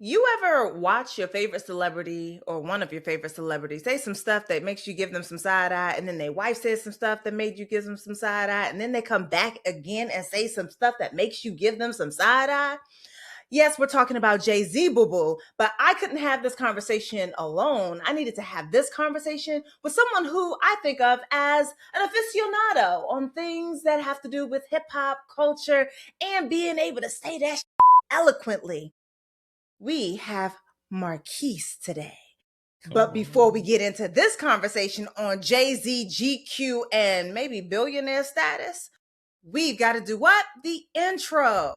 You ever watch your favorite celebrity or one of your favorite celebrities say some stuff that makes you give them some side eye, and then their wife says some stuff that made you give them some side eye, and then they come back again and say some stuff that makes you give them some side eye? Yes, we're talking about Jay-Z, boo boo, but I couldn't have this conversation alone. I needed to have this conversation with someone who I think of as an aficionado on things that have to do with hip hop culture and being able to say that eloquently. We have Marquise today. But before we get into this conversation on Jay-Z, GQ, and maybe billionaire status, we've got to do what? The intro.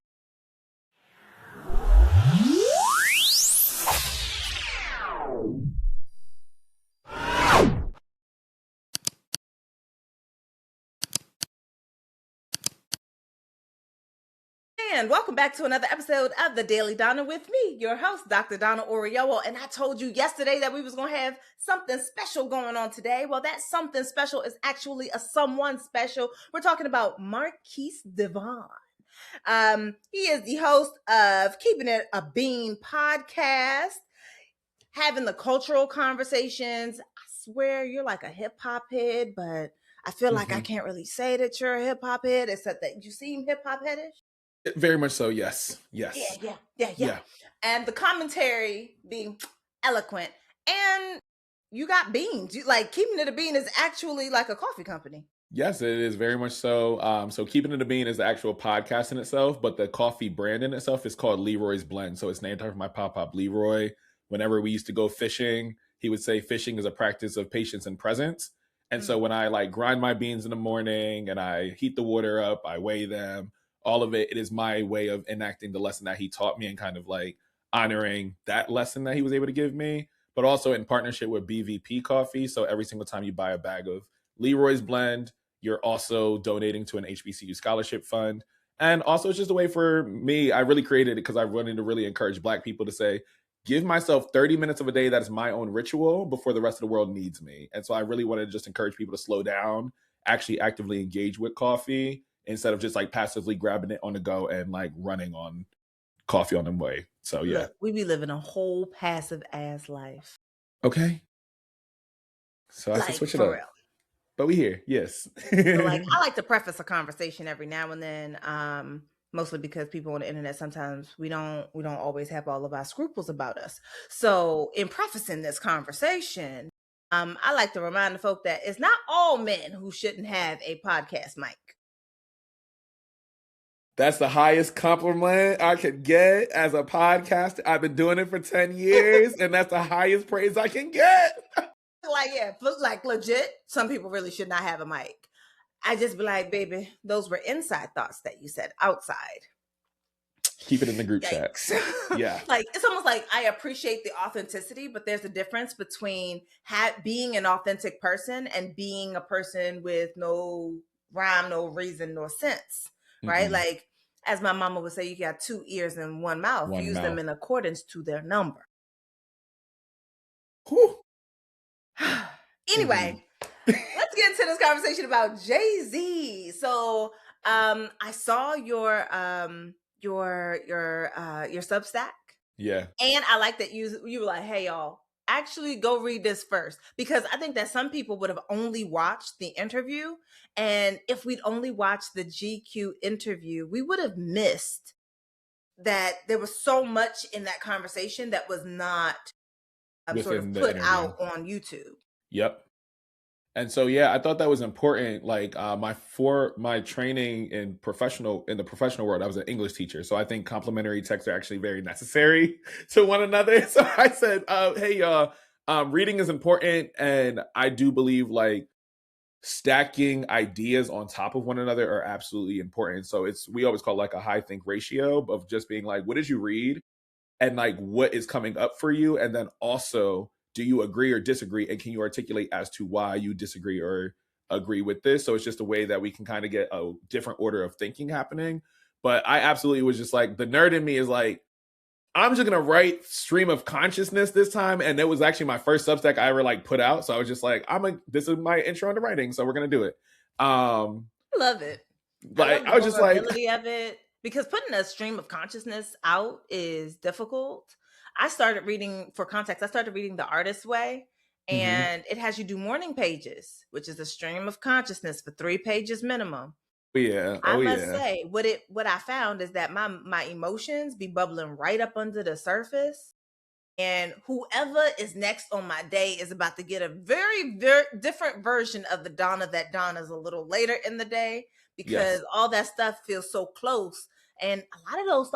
And welcome back to another episode of the Daily Donna with me, your host, Dr. Donna Oriola. And I told you yesterday that we was going to have something special going on today. Well, that something special is actually a someone special. We're talking about Marquise Davon. He is the host of Keepin It A Bean podcast, having the cultural conversations. I swear you're like a hip hop head, but I feel like I can't really say that you're a hip hop head, except that you seem hip hop headish. Very much so, yes. Yeah. And the commentary being eloquent. And you got beans. Like Keepin It A Bean is actually like a coffee company. Yes, it is very much so. So Keepin It A Bean is the actual podcast in itself, but the coffee brand in itself is called Leroy's Blend. So it's named after my pop Leroy. Whenever we used to go fishing, he would say fishing is a practice of patience and presence. And so when I like grind my beans in the morning and I heat the water up, I weigh them, all of it is my way of enacting the lesson that he taught me and kind of like honoring that lesson that he was able to give me, but also in partnership with BVP Coffee. So every single time you buy a bag of Leroy's Blend, you're also donating to an HBCU scholarship fund. And also it's just a way for me, I really created it because I wanted to really encourage Black people to say, give myself 30 minutes of a day that is my own ritual before the rest of the world needs me. And so I really wanted to just encourage people to slow down, actually actively engage with coffee, instead of just like passively grabbing it on the go and like running on coffee on the way. So yeah. Look, we be living a whole passive ass life. Okay. So I have to switch it up. Real. But we here, yes. So like I like to preface a conversation every now and then, mostly because people on the internet sometimes we don't always have all of our scruples about us. So in prefacing this conversation, I like to remind the folk that it's not all men who shouldn't have a podcast mic. That's the highest compliment I could get as a podcaster. I've been doing it for 10 years, and that's the highest praise I can get. Like legit, some people really should not have a mic. I just be like, baby, those were inside thoughts that you said outside. Keep it in the group chat. Yeah. Like, it's almost like I appreciate the authenticity, but there's a difference between being an authentic person and being a person with no rhyme, no reason, nor sense. Right? Mm-hmm. Like, as my mama would say, you got two ears and one mouth. Use them in accordance to their number. Anyway, let's get into this conversation about Jay-Z. So, I saw your Substack. Yeah. And I like that you were like, hey, y'all, actually go read this first, because I think that some people would have only watched the interview, and if we'd only watched the GQ interview, we would have missed that there was so much in that conversation that was not sort of put out on YouTube. Yep. And so, yeah, I thought that was important. Like my training in the professional world, I was an English teacher. So I think complementary texts are actually very necessary to one another. So I said, hey, y'all, reading is important. And I do believe like stacking ideas on top of one another are absolutely important. So we always call it like a high think ratio of just being like, what did you read? And like, what is coming up for you? And then also, do you agree or disagree? And can you articulate as to why you disagree or agree with this? So it's just a way that we can kind of get a different order of thinking happening. But I absolutely was just like, the nerd in me is like, I'm just going to write stream of consciousness this time. And it was actually my first Substack I ever like put out. So I was just like, this is my intro into writing. So we're going to do it. I love it. Like, I was just like, of it, because putting a stream of consciousness out is difficult. I started reading, for context, I started reading The Artist's Way, Mm-hmm. and it has you do morning pages, which is a stream of consciousness for 3 pages minimum. Oh yeah. I Oh must yeah. say, what I found is that my emotions be bubbling right up under the surface, and whoever is next on my day is about to get a very, very different version of the Donna that Donna's a little later in the day, Yes. because all that stuff feels so close. And a lot of those,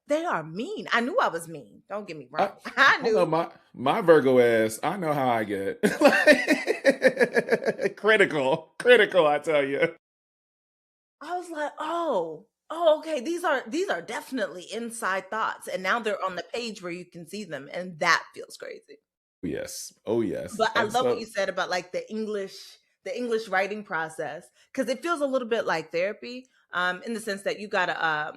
they are mean. I knew I was mean. Don't get me I, wrong. I I know knew. my Virgo ass. I know how I get. Critical. I tell you. I was like, okay. These are definitely inside thoughts, and now they're on the page where you can see them, and that feels crazy. Yes. Oh yes. But I And love what you so said about like the English writing process, because it feels a little bit like therapy, in the sense that you gotta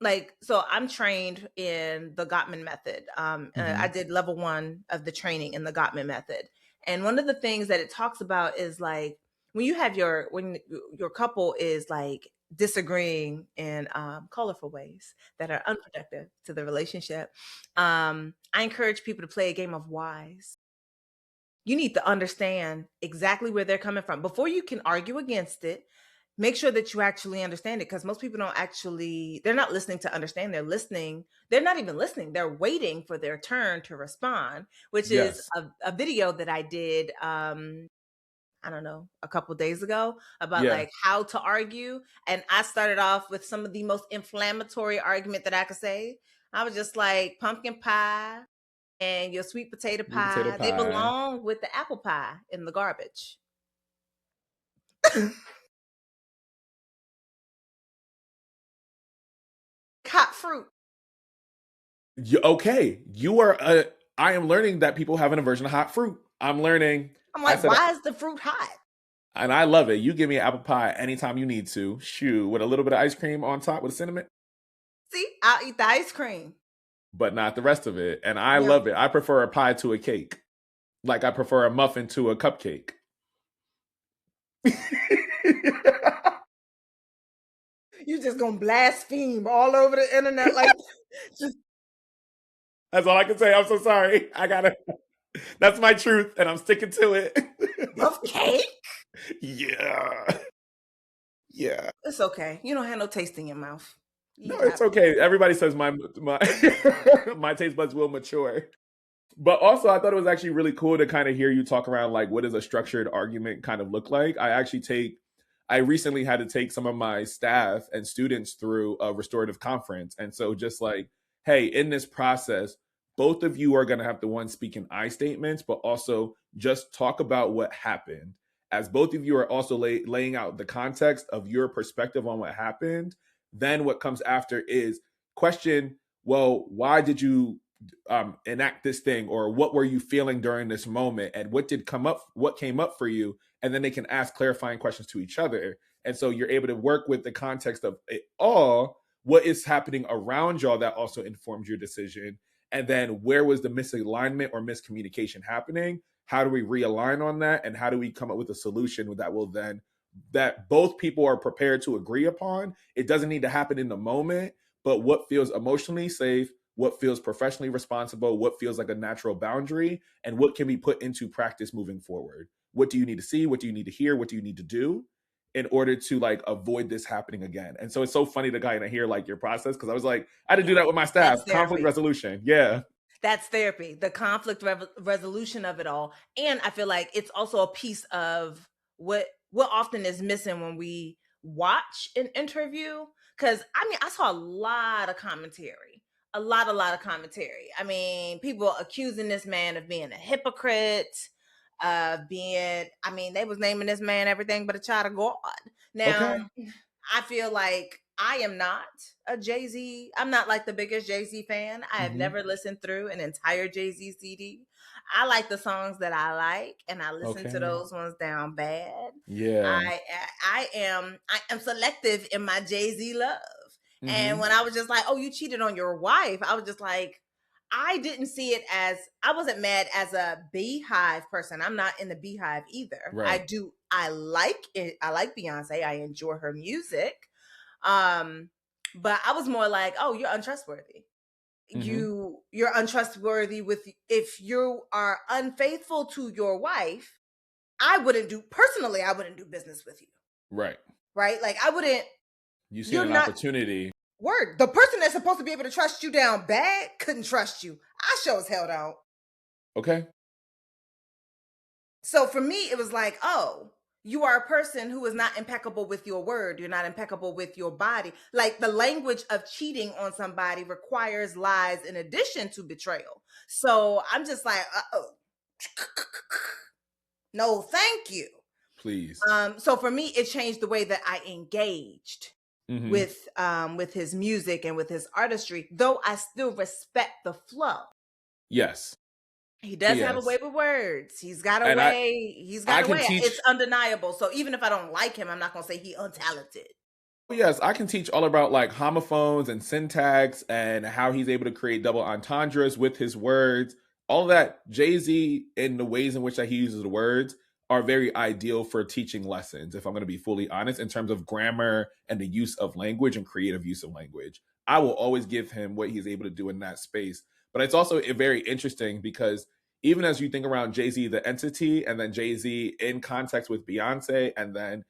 like, so I'm trained in the Gottman method. I mhm. did level 1 of the training in the Gottman method, and one of the things that it talks about is like when your couple is like disagreeing in colorful ways that are unproductive to the relationship. I encourage people to play a game of whys. You need to understand exactly where they're coming from before you can argue against it. Make sure that you actually understand it, because most people don't actually, they're not listening to understand. They're not even listening. They're waiting for their turn to respond, which is Yes. a video that I did, I don't know, a couple days ago, about Yeah. like how to argue. And I started off with some of the most inflammatory argument that I could say. I was just like, pumpkin pie and your sweet potato Sweet potato pie, they pie. belong with the apple pie in the garbage. Hot fruit. Okay. You are. I am learning that people have an aversion to hot fruit. I'm learning. I'm I like, said, why is the fruit hot? and I love it. You give me an apple pie anytime you need to. Shoot, with a little bit of ice cream on top with cinnamon, See, I'll eat the ice cream. but not the rest of it. And I Yep. love it. I prefer a pie to a cake. Like I prefer a muffin to a cupcake. You just gonna blaspheme all over the internet like just That's all I can say. I'm so sorry. I gotta. That's my truth, and I'm sticking to it. puff cake. Yeah. Yeah. It's okay. You don't have no taste in your mouth. You No, eat it's hot fruit. okay. Everybody says my my taste buds will mature. But also, I thought it was actually really cool to kind of hear you talk around like what does a structured argument kind of look like. I recently had to take some of my staff and students through a restorative conference. And so just like, hey, in this process, both of you are going to have to one speak in I statements, but also just talk about what happened. As both of you are also laying out the context of your perspective on what happened, then what comes after is question, well, why did you enact this thing, or what were you feeling during this moment, and what came up for you, and then they can ask clarifying questions to each other. And so you're able to work with the context of it all, what is happening around y'all that also informs your decision, and then where was the misalignment or miscommunication happening, how do we realign on that, and how do we come up with a solution that will then that both people are prepared to agree upon. It doesn't need to happen in the moment, but what feels emotionally safe, what feels professionally responsible, what feels like a natural boundary, and what can be put into practice moving forward. What do you need to see? What do you need to hear? What do you need to do in order to like avoid this happening again? And so it's so funny to kind of hear like your process, because I was like, I had to do Yeah. that with my That's staff. Conflict therapy. resolution. Yeah. That's therapy, the conflict resolution of it all. And I feel like it's also a piece of what often is missing when we watch an interview. Because I mean, I saw a lot of commentary, a lot of commentary. I mean, people accusing this man of being a hypocrite, of being, I mean, they was naming this man everything but a child of God. Now, Okay. I feel like I am not a Jay-Z. I'm not like the biggest Jay-Z fan. I have Mm-hmm. never listened through an entire Jay-Z CD. I like the songs that I like, and I listen to Okay. those ones down bad. Yeah. I I am selective in my Jay-Z love. And Mm-hmm. when I was just like, "Oh, you cheated on your wife," I was just like, I didn't see it as, I wasn't mad as a Beehive person. I'm not in the Beehive either. Right. I like it. I like Beyonce. I enjoy her music. Um, but I was more like, oh, you're untrustworthy. you're untrustworthy with, if you are unfaithful to your wife, I wouldn't do business with you. Right. Right? Like I wouldn't. You see You're an not. opportunity. Word. The person that's supposed to be able to trust you down bad couldn't trust you. I sure as hell don't. Okay. So for me, it was like, oh, you are a person who is not impeccable with your word. You're not impeccable with your body. Like the language of cheating on somebody requires lies in addition to betrayal. So I'm just like, uh-oh. No, thank you. Please. So for me, it changed the way that I engaged with his music and with his artistry, though I still respect the flow. Yes. He does have a way with words. He's got a way. It's undeniable. So even if I don't like him, I'm not going to say he's untalented. Yes, I can teach all about like homophones and syntax and how he's able to create double entendres with his words. All that, Jay-Z, in the ways in which he uses the words, are very ideal for teaching lessons, if I'm going to be fully honest, in terms of grammar and the use of language and creative use of language. I will always give him what he's able to do in that space. But it's also very interesting because even as you think around Jay-Z, the entity, and then Jay-Z in context with Beyonce, and then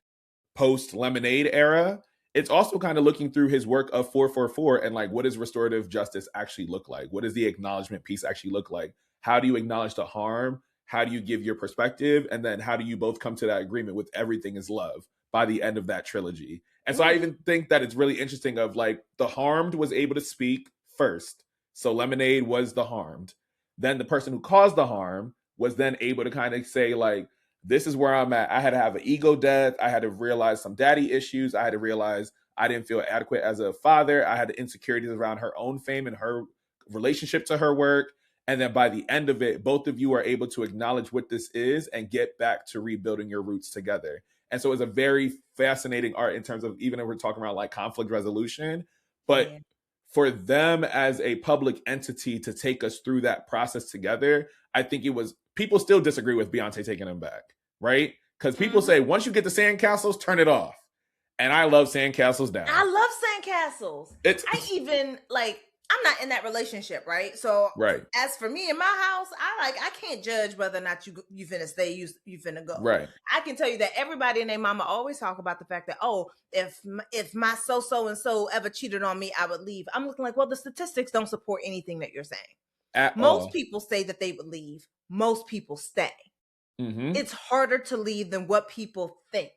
post-Lemonade era, it's also kind of looking through his work of 444 and like, what does restorative justice actually look like? What does the acknowledgement piece actually look like? How do you acknowledge the harm? How do you give your perspective? And then how do you both come to that agreement with everything is love by the end of that trilogy? And so I even think that it's really interesting of like the harmed was able to speak first. So Lemonade was the harmed. Then the person who caused the harm was then able to kind of say like, this is where I'm at. I had to have an ego death. I had to realize some daddy issues. I had to realize I didn't feel adequate as a father. I had the insecurities around her own fame and her relationship to her work. And then by the end of it, both of you are able to acknowledge what this is and get back to rebuilding your roots together. And so it's a very fascinating art in terms of, even if we're talking about like conflict resolution, but for them as a public entity to take us through that process together, I think it was, people still disagree with Beyonce taking them back, right? Because people say, once you get the sandcastles, turn it off. And I love sandcastles down. I love sandcastles. I'm not in that relationship, right? So as for me in my house, I can't judge whether or not you finna stay, you finna go. Right. I can tell you that everybody and their mama always talk about the fact that, oh, if my so and so ever cheated on me, I would leave. I'm looking like, well, the statistics don't support anything that you're saying. Most people say that they would leave. Most people stay. It's harder to leave than what people think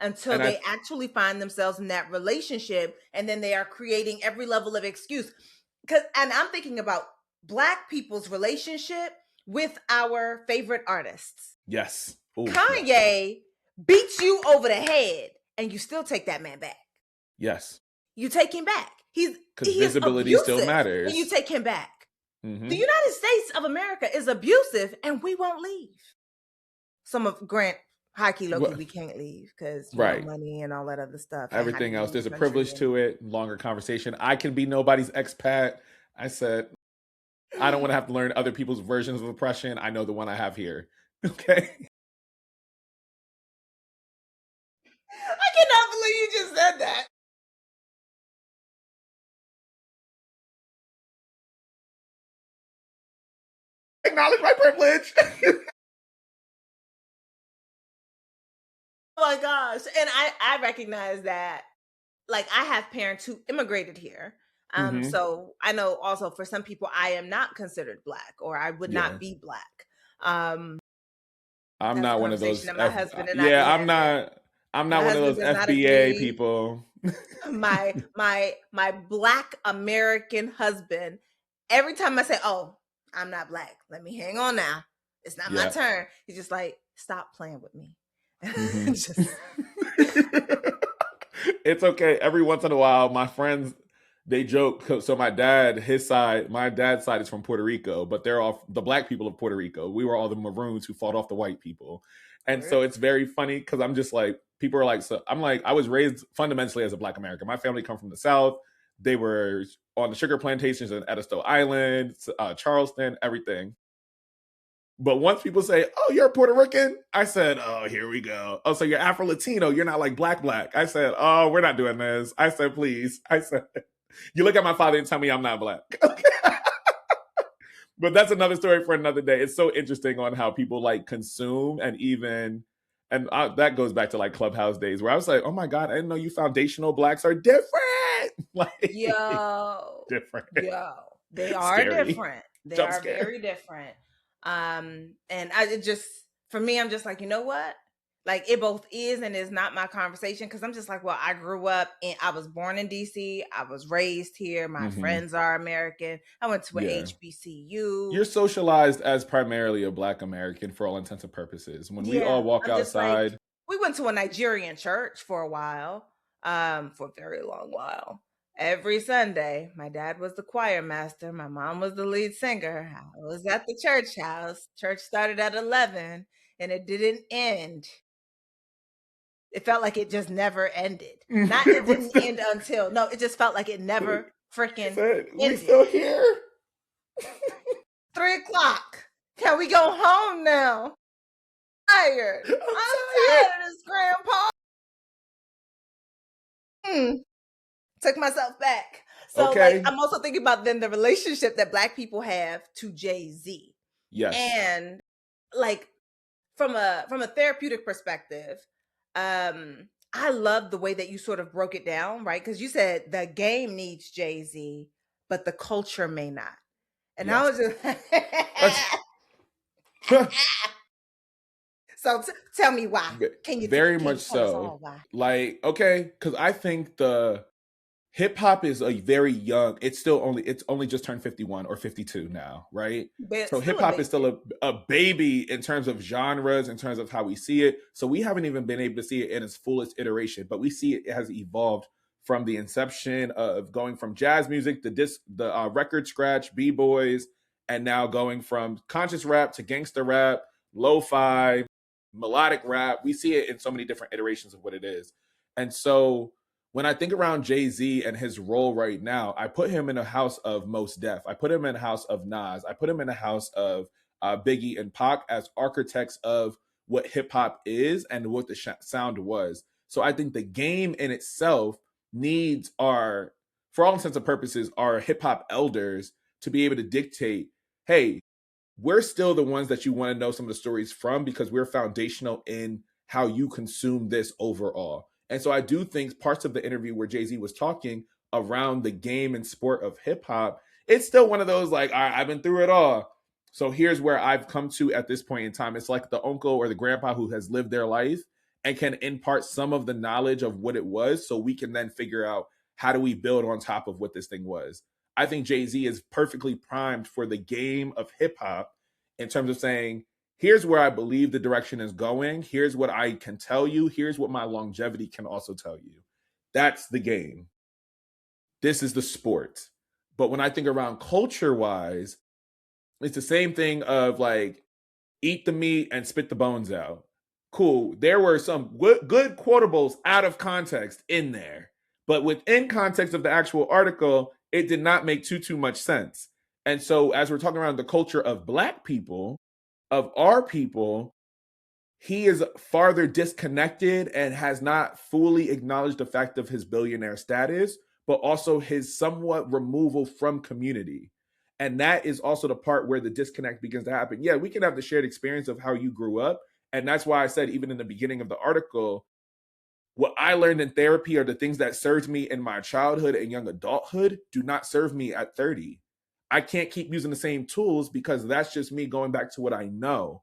until they actually find themselves in that relationship, and then they are creating every level of excuse. And I'm thinking about Black people's relationship with our favorite artists. Yes. Ooh, Kanye beats you over the head, and you still take that man back. Yes. You take him back. Because visibility still matters. And you take him back. The United States of America is abusive, and we won't leave. Some of Grant, high key, low key, we can't leave because money and all that other stuff. Everything else, there's a privilege to it. Longer conversation. I can be nobody's expat. I said, I don't want to have to learn other people's versions of oppression. I know the one I have here. Okay. I cannot believe you just said that. Acknowledge my privilege. Oh my gosh. And I recognize that, like, I have parents who immigrated here. So I know also for some people, I am not considered Black, or I would not be Black. I'm not one of those. My husband and I'm not one of those FBA people. my Black American husband, every time I say, oh, I'm not Black, let me hang on now, it's not my turn, he's just like, stop playing with me. It's okay. Every once in a while, my friends, they joke. So my dad's side is from Puerto Rico, but they're all the Black people of Puerto Rico. We were all the Maroons who fought off the white people. And so it's very funny because I'm just like, people are like, so I'm like, I was raised fundamentally as a Black American. My family come from the South. They were on the sugar plantations in Edisto Island, Charleston, everything. But once people say, oh, you're a Puerto Rican, I said, oh, here we go. Oh, so you're Afro-Latino, you're not like Black. I said, oh, we're not doing this. I said, please. I said, you look at my father and tell me I'm not Black. But that's another story for another day. It's so interesting on how people like consume and even, and that goes back to like Clubhouse days where I was like, oh my God, I didn't know you foundational blacks are different. Like, different. They are Scary. different. They Jump are scare. very different. And it just, for me, I'm just like, you know what? Like, it both is and is not my conversation, because I'm just like, well, I grew up I was born in DC. I was raised here. My friends are American. I went to a HBCU. You're socialized as primarily a Black American for all intents and purposes. When we all walk I'm just like, outside, we went to a Nigerian church for a while, for a very long while. Every Sunday, my dad was the choir master. My mom was the lead singer. I was at the church house. Church started at 11 and it didn't end. It felt like it just never ended. Not it didn't end until, no, it just felt like it never freaking ended. We still here? 3 o'clock. Can we go home now? I'm tired of this, Grandpa. Took myself back. So like, I'm also thinking about then the relationship that Black people have to Jay-Z. Yes. And like from a therapeutic perspective, I love the way that you sort of broke it down, right? Because you said the game needs Jay-Z, but the culture may not. And I was just So tell me why. Can you very much so? Like, okay, because I think the hip hop is a very young. It's only just turned 51 or 52 now, right? So hip hop is still a baby in terms of genres, in terms of how we see it. So we haven't even been able to see it in its fullest iteration, but we see it has evolved from the inception of going from jazz music, the record scratch, b-boys, and now going from conscious rap to gangster rap, lo-fi, melodic rap. We see it in so many different iterations of what it is. And so when I think around Jay-Z and his role right now, I put him in a house of Mos Def. I put him in a house of Nas. I put him in a house of Biggie and Pac as architects of what hip hop is and what the sound was. So I think the game in itself needs for all intents and purposes, our hip hop elders to be able to dictate, hey, we're still the ones that you want to know some of the stories from because we're foundational in how you consume this overall. And so I do think parts of the interview where Jay-Z was talking around the game and sport of hip hop, it's still one of those like, all right, I've been through it all. So here's where I've come to at this point in time. It's like the uncle or the grandpa who has lived their life and can impart some of the knowledge of what it was so we can then figure out how do we build on top of what this thing was. I think Jay-Z is perfectly primed for the game of hip hop in terms of saying, here's where I believe the direction is going. Here's what I can tell you. Here's what my longevity can also tell you. That's the game. This is the sport. But when I think around culture-wise, it's the same thing of like, eat the meat and spit the bones out. Cool. There were some good quotables out of context in there. But within context of the actual article, it did not make too much sense. And so as we're talking around the culture of Black people, of our people, he is farther disconnected and has not fully acknowledged the fact of his billionaire status, but also his somewhat removal from community. And that is also the part where the disconnect begins to happen. Yeah, we can have the shared experience of how you grew up. And that's why I said, even in the beginning of the article, what I learned in therapy are the things that served me in my childhood and young adulthood do not serve me at 30. I can't keep using the same tools because that's just me going back to what I know.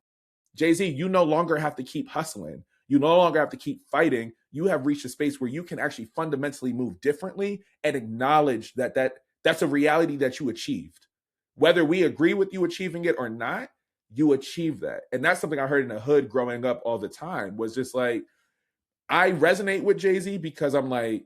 Jay-Z, you no longer have to keep hustling. You no longer have to keep fighting. You have reached a space where you can actually fundamentally move differently and acknowledge that that's a reality that you achieved. Whether we agree with you achieving it or not, you achieve that. And that's something I heard in the hood growing up all the time, was just like, I resonate with Jay-Z because I'm like,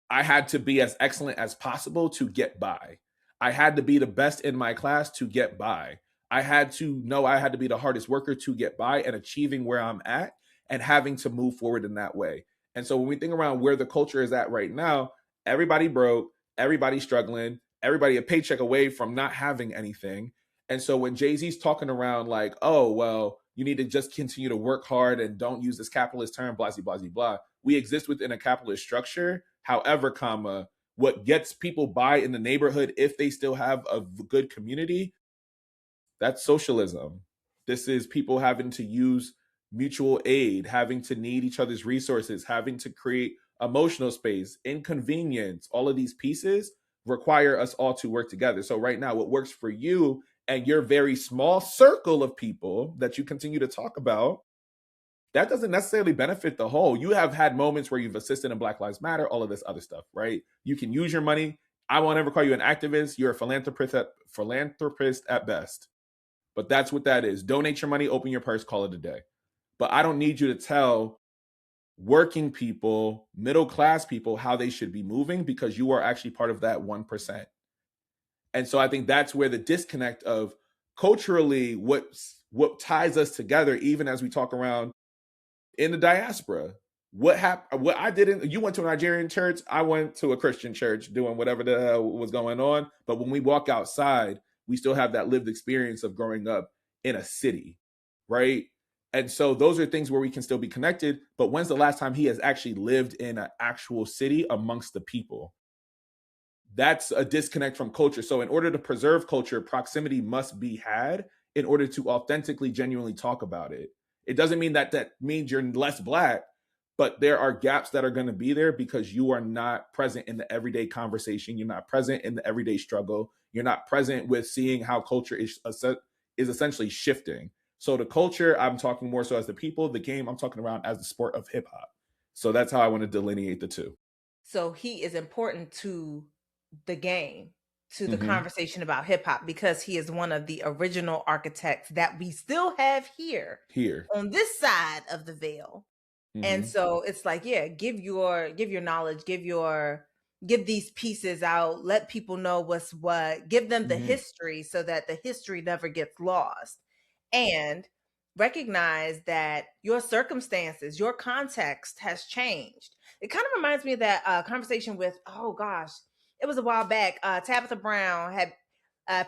I had to be as excellent as possible to get by. I had to be the best in my class to get by. I had to know I had to be the hardest worker to get by, and achieving where I'm at and having to move forward in that way. And so when we think around where the culture is at right now, everybody broke, everybody struggling, everybody a paycheck away from not having anything. And so when Jay-Z's talking around like, oh, well, you need to just continue to work hard and don't use this capitalist term, blah, blah, blah, blah. We exist within a capitalist structure. However, what gets people by in the neighborhood, if they still have a good community, That's socialism. This is people having to use mutual aid, having to need each other's resources, having to create emotional space, inconvenience. All of these pieces require us all to work together. So right now, what works for you and your very small circle of people that you continue to talk about, that doesn't necessarily benefit the whole. You have had moments where you've assisted in Black Lives Matter, all of this other stuff, right? You can use your money. I won't ever call you an activist. You're a philanthropist at best. But that's what that is. Donate your money, open your purse, call it a day. But I don't need you to tell working people, middle class people, how they should be moving, because you are actually part of that 1%. And so I think that's where the disconnect of culturally what ties us together, even as we talk around in the diaspora. What happened? What I didn't. You went to a Nigerian church. I went to a Christian church, doing whatever the hell was going on. But when we walk outside, we still have that lived experience of growing up in a city, right? And so those are things where we can still be connected. But when's the last time he has actually lived in an actual city amongst the people? That's a disconnect from culture. So in order to preserve culture, proximity must be had in order to authentically, genuinely talk about it. It doesn't mean that means you're less Black, but there are gaps that are going to be there because you are not present in the everyday conversation. You're not present in the everyday struggle. You're not present with seeing how culture is essentially shifting. So the culture, I'm talking more so as the people. The game, I'm talking around as the sport of hip hop. So that's how I want to delineate the two. So he is important to the game, to the conversation about hip hop, because he is one of the original architects that we still have here on this side of the veil. And so it's like, yeah, give your knowledge, give these pieces out, let people know what's what, give them the history so that the history never gets lost. And recognize that your circumstances, your context has changed. It kind of reminds me of that conversation with, oh gosh, it was a while back. Tabitha Brown had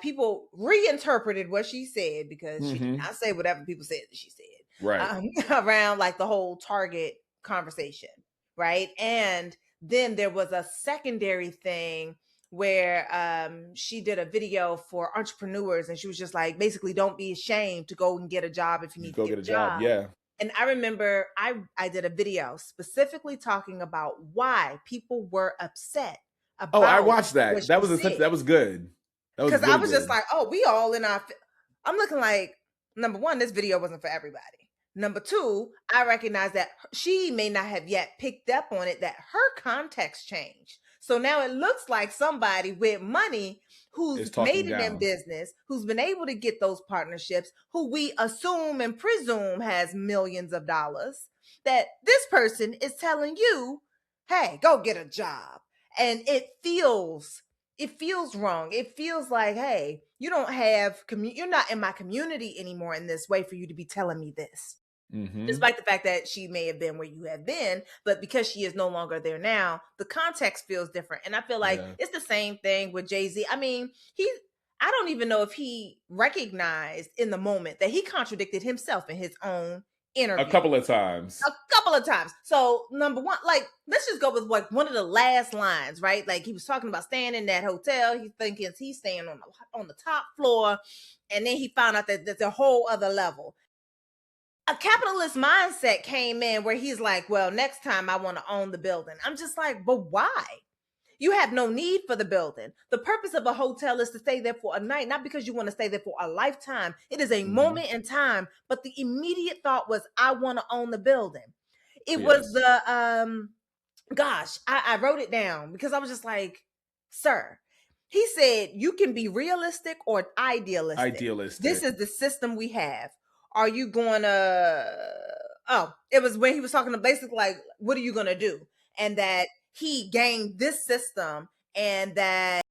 people reinterpreted what she said, because she did not say whatever people said that she said. Right. Around like the whole Target conversation, right? And then there was a secondary thing where she did a video for entrepreneurs, and she was just like, basically, don't be ashamed to go and get a job if you need to get a job. Yeah. And I remember I did a video specifically talking about why people were upset about. Oh, I watched that. That was good. Because I was just like, oh, we all in our. I'm looking like, number one, this video wasn't for everybody. Number two, I recognize that she may not have yet picked up on it, that her context changed. So now it looks like somebody with money who's made it in business, who's been able to get those partnerships, who we assume and presume has millions of dollars, that this person is telling you, hey, go get a job. And it feels wrong. It feels like, hey, you don't have, you're not in my community anymore in this way for you to be telling me this. Despite the fact that she may have been where you have been, but because she is no longer there now, the context feels different. And I feel like it's the same thing with Jay-Z. I mean, I don't even know if he recognized in the moment that he contradicted himself in his own interview. A couple of times. So number one, like, let's just go with like one of the last lines, right? Like, he was talking about staying in that hotel. He's thinking he's staying on the top floor. And then he found out that there's a whole other level. A capitalist mindset came in where he's like, well, next time I want to own the building. I'm just like, but why? You have no need for the building. The purpose of a hotel is to stay there for a night, not because you want to stay there for a lifetime. It is a moment in time. But the immediate thought was, I want to own the building. It was the, I wrote it down because I was just like, sir, he said, you can be realistic or idealistic. This is the system we have. Are you going to, it was when he was talking to basically like, what are you going to do? And that he gained this system, and that,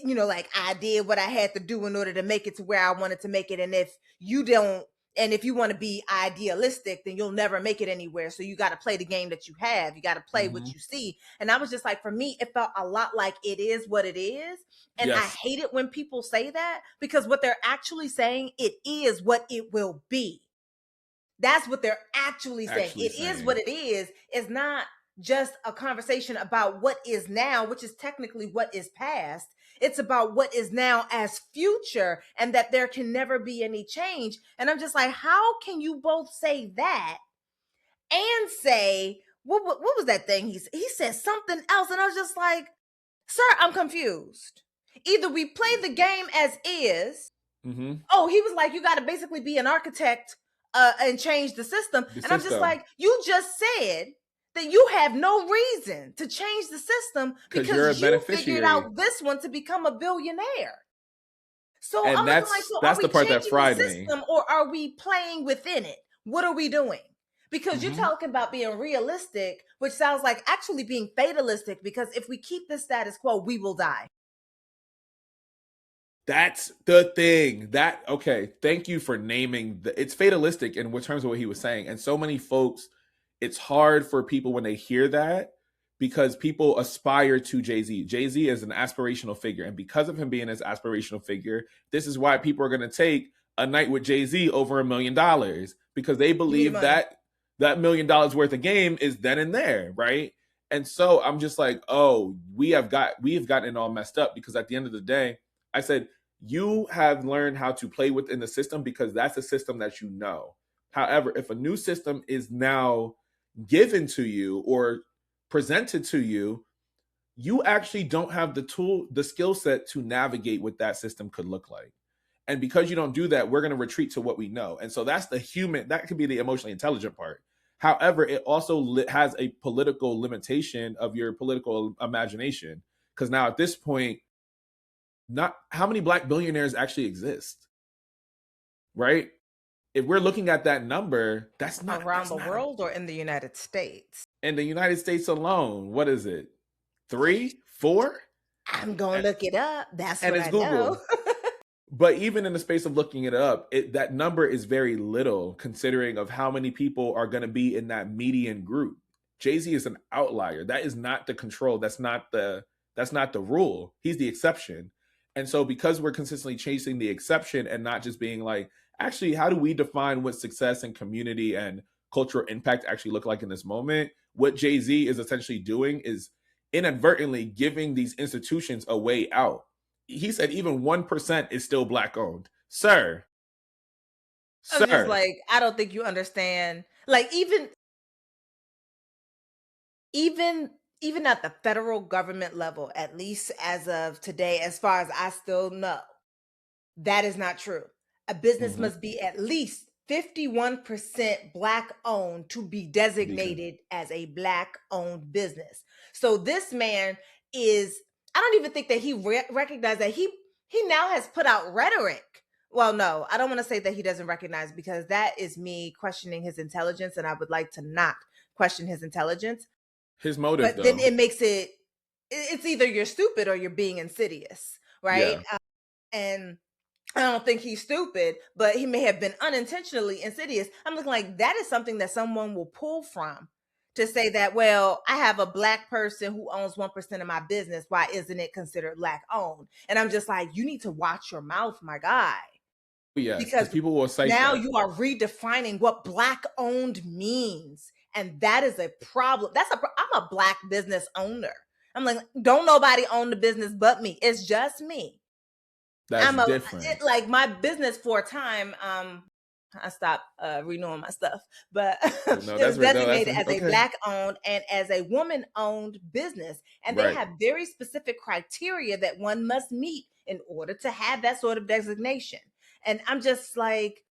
you know, like, I did what I had to do in order to make it to where I wanted to make it. And if you don't, and if you want to be idealistic, then you'll never make it anywhere. So you got to play the game that you have. You got to play what you see. And I was just like, for me, it felt a lot like it is what it is. And I hate it when people say that, because what they're actually saying, it is what it will be. That's what they're actually saying. It is what it is. It's not just a conversation about what is now, which is technically what is past. It's about what is now as future, and that there can never be any change. And I'm just like, how can you both say that and say, what was that thing? He said something else. And I was just like, sir, I'm confused. Either we play the game as is. Mm-hmm. Oh, he was like, you got to basically be an architect and change the system. And I'm just like, you just said that you have no reason to change the system because you figured out this one to become a billionaire. So and I'm looking like, so that's the part that fried me. Or are we playing within it? What are we doing? Because you're talking about being realistic, which sounds like actually being fatalistic, because if we keep the status quo, we will die. That's the thing. Okay, thank you for naming it's fatalistic in terms of what he was saying. And so many folks, it's hard for people when they hear that, because people aspire to Jay-Z. Jay-Z is an aspirational figure. And because of him being an aspirational figure, this is why people are going to take a night with Jay-Z over $1 million, because they believe that $1 million worth of game is then and there, right? And so I'm just like, oh, we have gotten it all messed up, because at the end of the day, I said, you have learned how to play within the system because that's a system that you know. However, if a new system is now given to you or presented to you, you actually don't have the skill set to navigate what that system could look like. And because you don't do that, we're going to retreat to what we know. And so that's that could be the emotionally intelligent part. However, it also has a political limitation of your political imagination. Because now at this point, not how many Black billionaires actually exist, right? If we're looking at that number, that's not around the world or in the United States. In the United States alone, what is it? 3, 4? I'm gonna look it up. That's what I know. But even in the space of looking it up, that number is very little considering of how many people are going to be in that median group. Jay-Z is an outlier. That is not the control. That's not the rule. He's the exception. And so because we're consistently chasing the exception and not just being like, actually, how do we define what success and community and cultural impact actually look like in this moment? What Jay-Z is essentially doing is inadvertently giving these institutions a way out. He said even 1% is still Black owned. Sir. I'm just like, I don't think you understand. Like even at the federal government level, at least as of today, as far as I still know, that is not true. A business must be at least 51% Black owned to be designated as a Black owned business. So this man is, I don't even think that he recognized that he now has put out rhetoric. Well, no, I don't want to say that he doesn't recognize, because that is me questioning his intelligence, and I would like to not question his intelligence. His motive, but then it makes it's either you're stupid or you're being insidious, right? Yeah. And I don't think he's stupid, but he may have been unintentionally insidious. I'm looking like that is something that someone will pull from to say that, well, I have a Black person who owns 1% of my business. Why isn't it considered Black owned? And I'm just like, you need to watch your mouth, my guy. Yes, because people will say now you are redefining what Black owned means. And that is a problem. I'm a Black business owner. I'm like, don't nobody own the business but me. It's just me. That's different. Like my business for a time, I stopped renewing my stuff, but it was designated as a Black owned and as a woman owned business. And they have very specific criteria that one must meet in order to have that sort of designation. And I'm just like,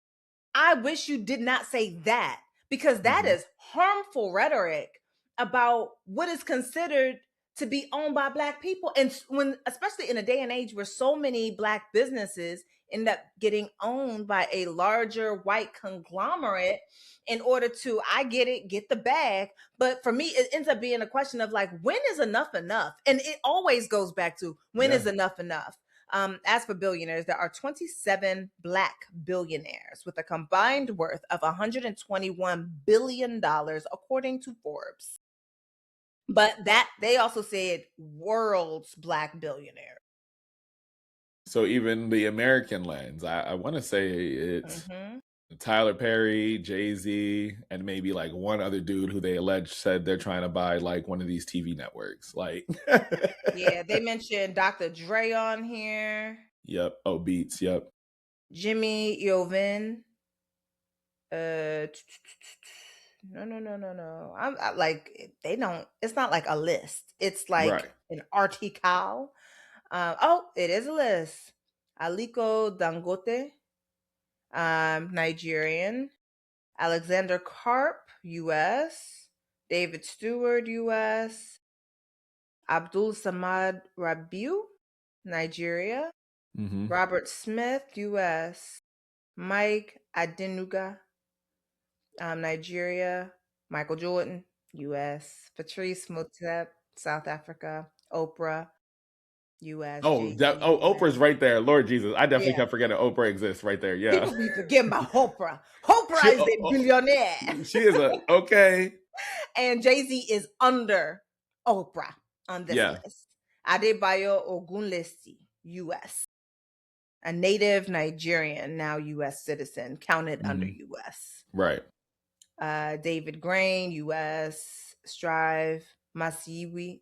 I wish you did not say that, because that is harmful rhetoric about what is considered to be owned by Black people. And when, especially in a day and age where so many Black businesses end up getting owned by a larger white conglomerate in order to, I get it, get the bag. But for me, it ends up being a question of like, when is enough enough? And it always goes back to when is enough enough? As for billionaires, there are 27 Black billionaires with a combined worth of $121 billion, according to Forbes. But that they also said world's Black billionaire. So even the American lens, I want to say it's Tyler Perry, Jay-Z, and maybe like one other dude who they allege said they're trying to buy like one of these TV networks. Like, Yeah, they mentioned Dr. Dre on here. Yep. Oh, Beats. Yep. Jimmy Iovine. No. Like they don't. It's not like a list. It's like Right. an article. It is a list. Aliko Dangote, Nigerian. Alexander Karp, U.S. David Stewart, U.S. Abdul Samad Rabiu, Nigeria. Mm-hmm. Robert Smith, U.S. Mike Adenuga, Nigeria. Michael Jordan, U.S. Patrice Motsepe, South Africa. Oprah, U.S. Oh, Jay-Z, Oprah's U.S. right there. Lord Jesus, I definitely Yeah. kept forgetting Oprah exists right there. Yeah. People be forgetting about Oprah. Oprah is a billionaire. She is a okay. And Jay-Z is under Oprah on this Yeah. list. Adebayo Ogunlesi, U.S. A native Nigerian, now U.S. citizen, counted under U.S. Right. David Grain, U.S. Strive Masiyiwa,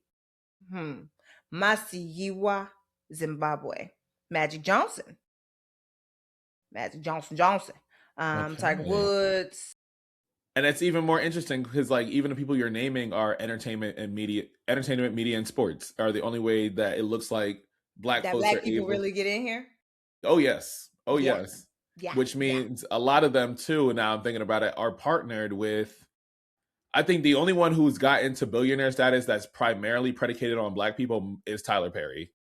Zimbabwe. Magic Johnson. Johnson. Tiger Woods. And it's even more interesting because, like, even the people you're naming are entertainment, media, and sports are the only way that it looks like black folks are people able. really get in here. Oh yes, Yeah. yes. Yeah. Which means a lot of them too. Now I'm thinking about it. Are partnered with. I think the only one who's got into billionaire status that's primarily predicated on black people is Tyler Perry.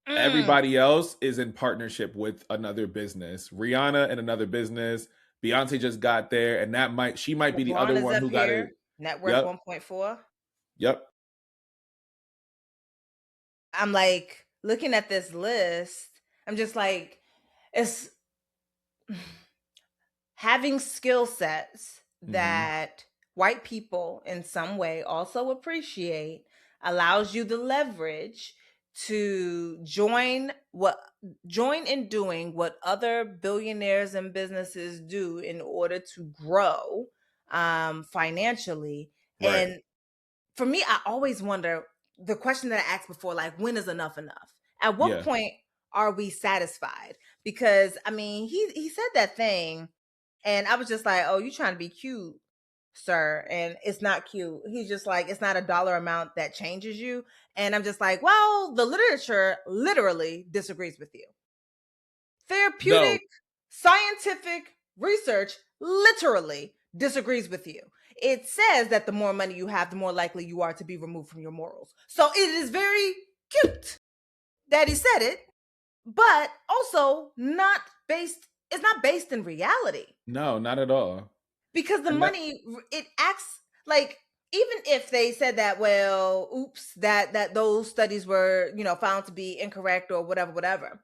Everybody else is in partnership with another business. Rihanna and another business. Beyonce just got there, and she might be the other one who got it. Net worth 1.4. Yep. I'm like looking at this list. I'm just like, it's having skill sets that white people in some way also appreciate allows you the leverage to join in doing what other billionaires and businesses do in order to grow financially. Right. And for me, I always wonder the question that I asked before, like, when is enough enough? At what point are we satisfied? Because I mean, he said that thing, and I was just like, oh, you trying to be cute, sir. And it's not cute. He's just like, it's not a dollar amount that changes you. And I'm just like, well, the literature literally disagrees with you. Therapeutic, scientific research literally disagrees with you. It says that the more money you have, the more likely you are to be removed from your morals. So it is very cute that he said it, but also it's not based in reality. No, not at all. Because the money, it acts like, even if they said that, well, oops, that those studies were, found to be incorrect or whatever.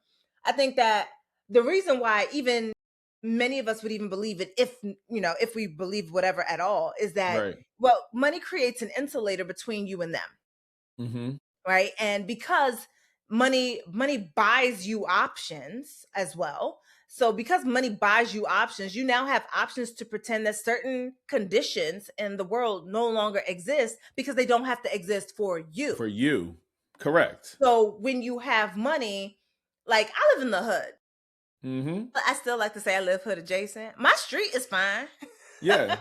I think that the reason why even many of us would even believe it, if we believe whatever at all, is that, well, money creates an insulator between you and them. Right. And because money buys you options as well. So because money buys you options, you now have options to pretend that certain conditions in the world no longer exist because they don't have to exist for you. For you. Correct. So when you have money, like, I live in the hood. But I still like to say I live hood adjacent. My street is fine. Yeah.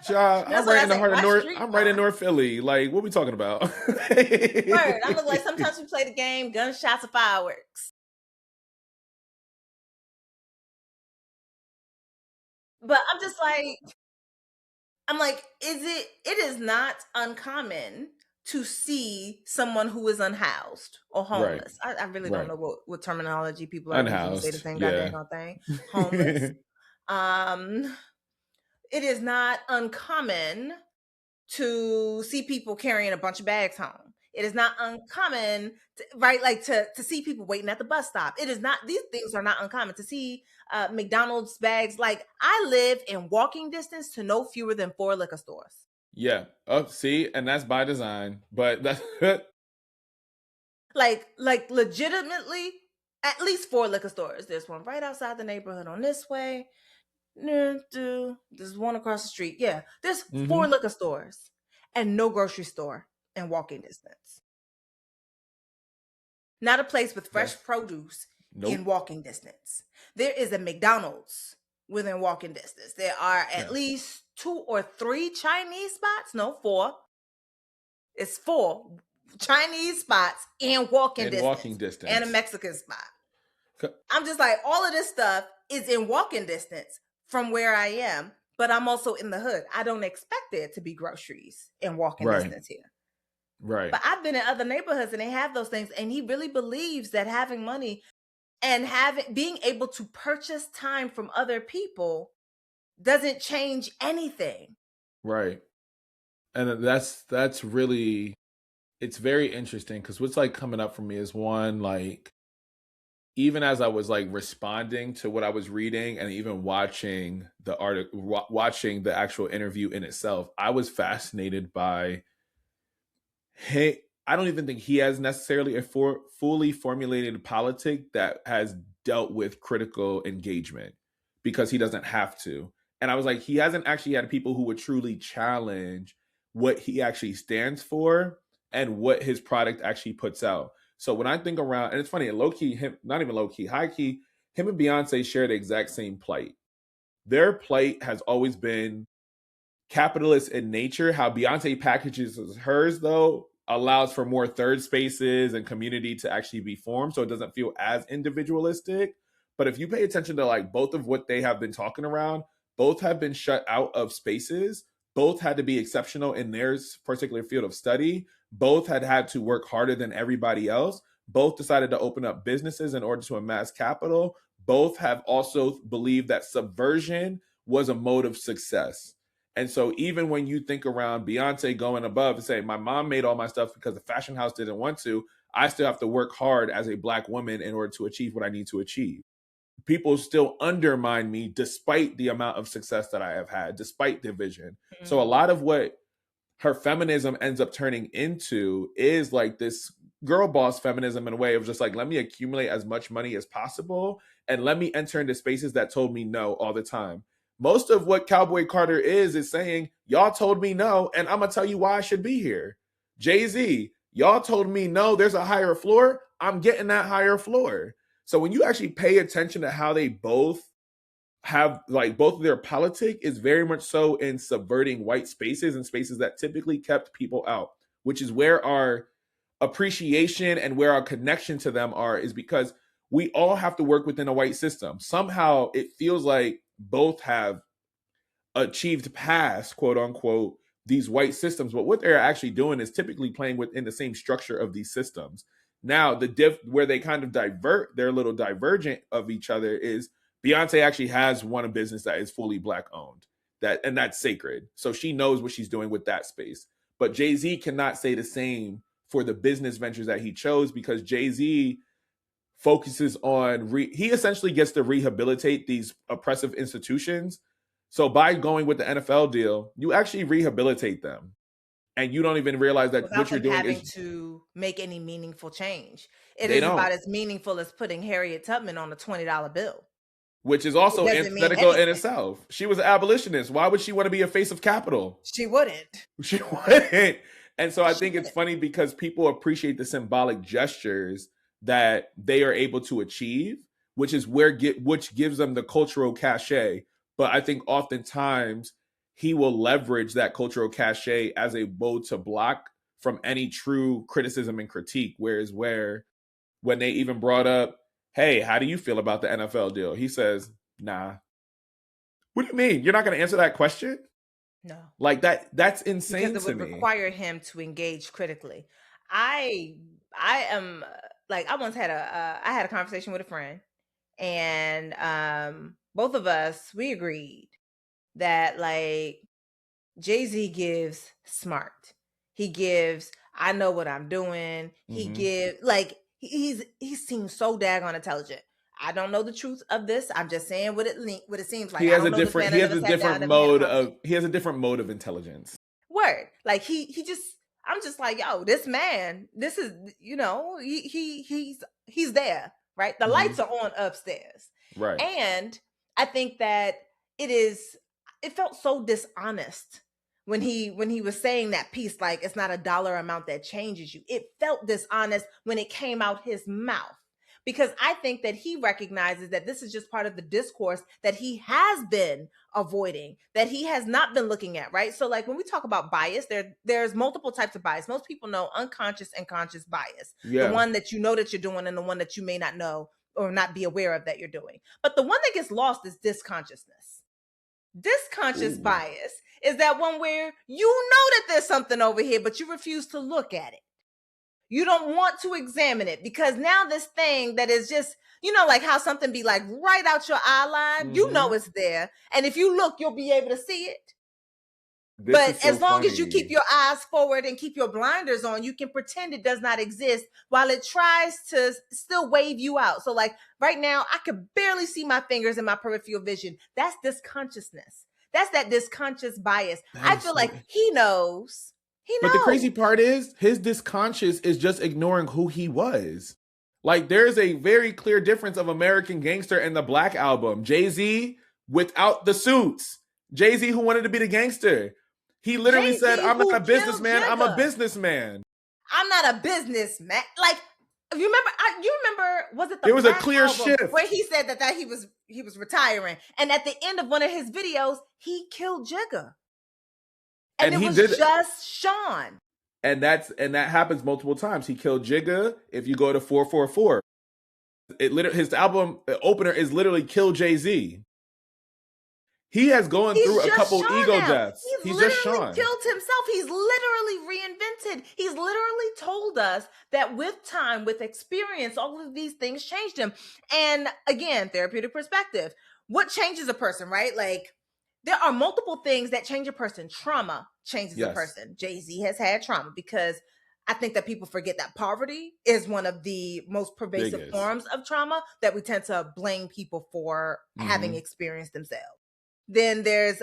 I'm right in the heart of North. I'm right in North Philly. Like, what are we talking about? Word. I look like sometimes we play the game, gunshots or fireworks. But I'm just like, it is not uncommon to see someone who is unhoused or homeless. I really don't know what terminology people are using to say the same goddamn thing. Homeless. It is not uncommon to see people carrying a bunch of bags home. It is not uncommon, to see people waiting at the bus stop. These things are not uncommon. To see McDonald's bags. Like, I live in walking distance to no fewer than 4 liquor stores. Yeah. Oh, see, and that's by design. But that's like legitimately at least 4 liquor stores. There's one right outside the neighborhood on this way. There's one across the street. Yeah, there's 4 Mm-hmm. liquor stores and no grocery store in walking distance. Not a place with fresh That's produce in nope. walking distance. There is a McDonald's within walking distance. There are at Yes. least 2 or 3 Chinese spots. No, 4. It's 4 Chinese spots in walking distance and a Mexican spot. I'm just like, all of this stuff is in walking distance from where I am, but I'm also in the hood. I don't expect there to be groceries in walking distance here. Right. But I've been in other neighborhoods and they have those things. And he really believes that having money and being able to purchase time from other people doesn't change anything. Right. And that's really, it's very interesting because what's like coming up for me is one, like, even as I was like responding to what I was reading and even watching the article, watching the actual interview in itself, I was fascinated by, hey, I don't even think he has necessarily a fully formulated politic that has dealt with critical engagement because he doesn't have to. And I was like, he hasn't actually had people who would truly challenge what he actually stands for and what his product actually puts out. So when I think around, and it's funny, low key, him, not even low key, high key, him and Beyonce share the exact same plight. Their plight has always been capitalist in nature. How Beyonce packages hers, though, allows for more third spaces and community to actually be formed, so it doesn't feel as individualistic. But if you pay attention to like both of what they have been talking around, both have been shut out of spaces. Both had to be exceptional in their particular field of study. Both had to work harder than everybody else. Both decided to open up businesses in order to amass capital. Both have also believed that subversion was a mode of success. And so even when you think around Beyonce going above and saying, my mom made all my stuff because the fashion house didn't want to, I still have to work hard as a Black woman in order to achieve what I need to achieve. People still undermine me despite the amount of success that I have had, despite the vision. Mm-hmm. So a lot of what her feminism ends up turning into is like this girl boss feminism in a way of just like, let me accumulate as much money as possible and let me enter into spaces that told me no all the time. Most of what Cowboy Carter is saying, y'all told me no, and I'm going to tell you why I should be here. Jay-Z, y'all told me no, there's a higher floor. I'm getting that higher floor. So when you actually pay attention to how they both have, like, both of their politic is very much so in subverting white spaces and spaces that typically kept people out, which is where our appreciation and where our connection to them is because we all have to work within a white system. Somehow it feels like both have achieved past, quote unquote, these white systems, but what they're actually doing is typically playing within the same structure of these systems. Now, the where they kind of divert, they're a little divergent of each other, is Beyonce actually has one a business that is fully Black owned, and that's sacred. So she knows what she's doing with that space. But Jay-Z cannot say the same for the business ventures that he chose, because Jay-Z focuses on, he essentially gets to rehabilitate these oppressive institutions. So by going with the NFL deal, you actually rehabilitate them. And you don't even realize that without what you're doing having is to make any meaningful change. It is about as meaningful as putting Harriet Tubman on a $20 bill. Which is also antithetical in itself. She was an abolitionist. Why would she want to be a face of capital? She wouldn't. She wouldn't. And so I think it's funny because people appreciate the symbolic gestures that they are able to achieve, which is which gives them the cultural cachet. But I think oftentimes he will leverage that cultural cachet as a bow to block from any true criticism and critique. Whereas when they even brought up, hey, how do you feel about the NFL deal? He says, nah. What do you mean? You're not going to answer that question? No. Like that's insane because it would require him to engage critically. I am like, I once had I had a conversation with a friend, and both of us, we agreed that, like, Jay-Z gives smart. He gives, I know what I'm doing. He gives, like, he seems so daggone intelligent. I don't know the truth of this. I'm just saying what it seems like. He has a different mode of intelligence. Word. Like I'm just like, yo, this man, this is, he's there. right? The lights are on upstairs. Right. And I think that it felt so dishonest when he was saying that piece, like it's not a dollar amount that changes you. It felt dishonest when it came out his mouth, because I think that he recognizes that this is just part of the discourse that he has been avoiding, that he has not been looking at, right? So like when we talk about bias, there's multiple types of bias. Most people know unconscious and conscious bias. Yeah. The one that you know that you're doing and the one that you may not know or not be aware of that you're doing. But the one that gets lost is disconsciousness. Disconscious bias is that one where you know that there's something over here, but you refuse to look at it. You don't want to examine it because now this thing that is just, like how something be like right out your eye line, you know it's there. And if you look, you'll be able to see it. But as long as you keep your eyes forward and keep your blinders on, you can pretend it does not exist while it tries to still wave you out. So like right now, I could barely see my fingers in my peripheral vision. That's disconsciousness. That's that disconscious bias. I feel like he knows. But the crazy part is his disconscious is just ignoring who he was. Like there is a very clear difference of American Gangster and the Black Album. Jay-Z without the suits. Jay-Z who wanted to be the gangster. He literally Jay-Z said, I'm not a businessman, Jigga. I'm a businessman. I'm not a businessman. Like, you remember, was it the There was a Black clear Album shift where he said that he was retiring. And at the end of one of his videos, he killed Jigga. And it was just Sean. And that happens multiple times. He killed Jigga. If you go to 444, his album opener is literally Kill Jay-Z. He has gone through a couple ego deaths. He's just Sean. Killed himself. He's literally reinvented. He's literally told us that with time, with experience, all of these things changed him. And again, therapeutic perspective. What changes a person, right? Like, there are multiple things that change a person. Trauma changes a person. Jay-Z has had trauma because I think that people forget that poverty is one of the most pervasive forms of trauma that we tend to blame people for having experienced themselves. Then there's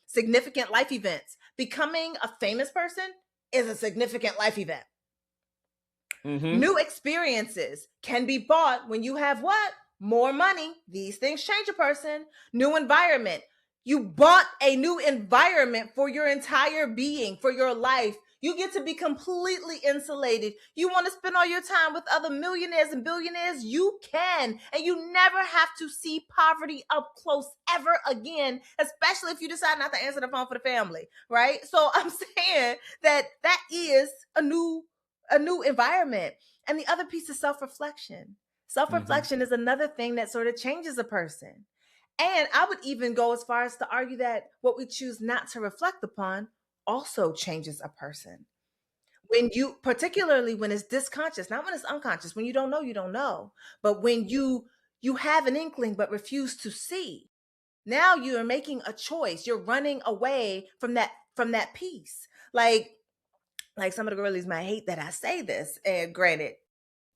significant life events. Becoming a famous person is a significant life event. New experiences can be bought when you have what? More money. These things change a person. New environment. You bought a new environment for your entire being, for your life. You get to be completely insulated. You want to spend all your time with other millionaires and billionaires? You can. And you never have to see poverty up close ever again, especially if you decide not to answer the phone for the family, right? So I'm saying that is a new environment. And the other piece is self-reflection. Self-reflection is another thing that sort of changes a person. And I would even go as far as to argue that what we choose not to reflect upon also changes a person. Particularly when it's disconscious, not when it's unconscious, when you don't know, you don't know. But when you have an inkling but refuse to see, now you're making a choice. You're running away from that piece. Like some of the girlies might hate that I say this, and granted,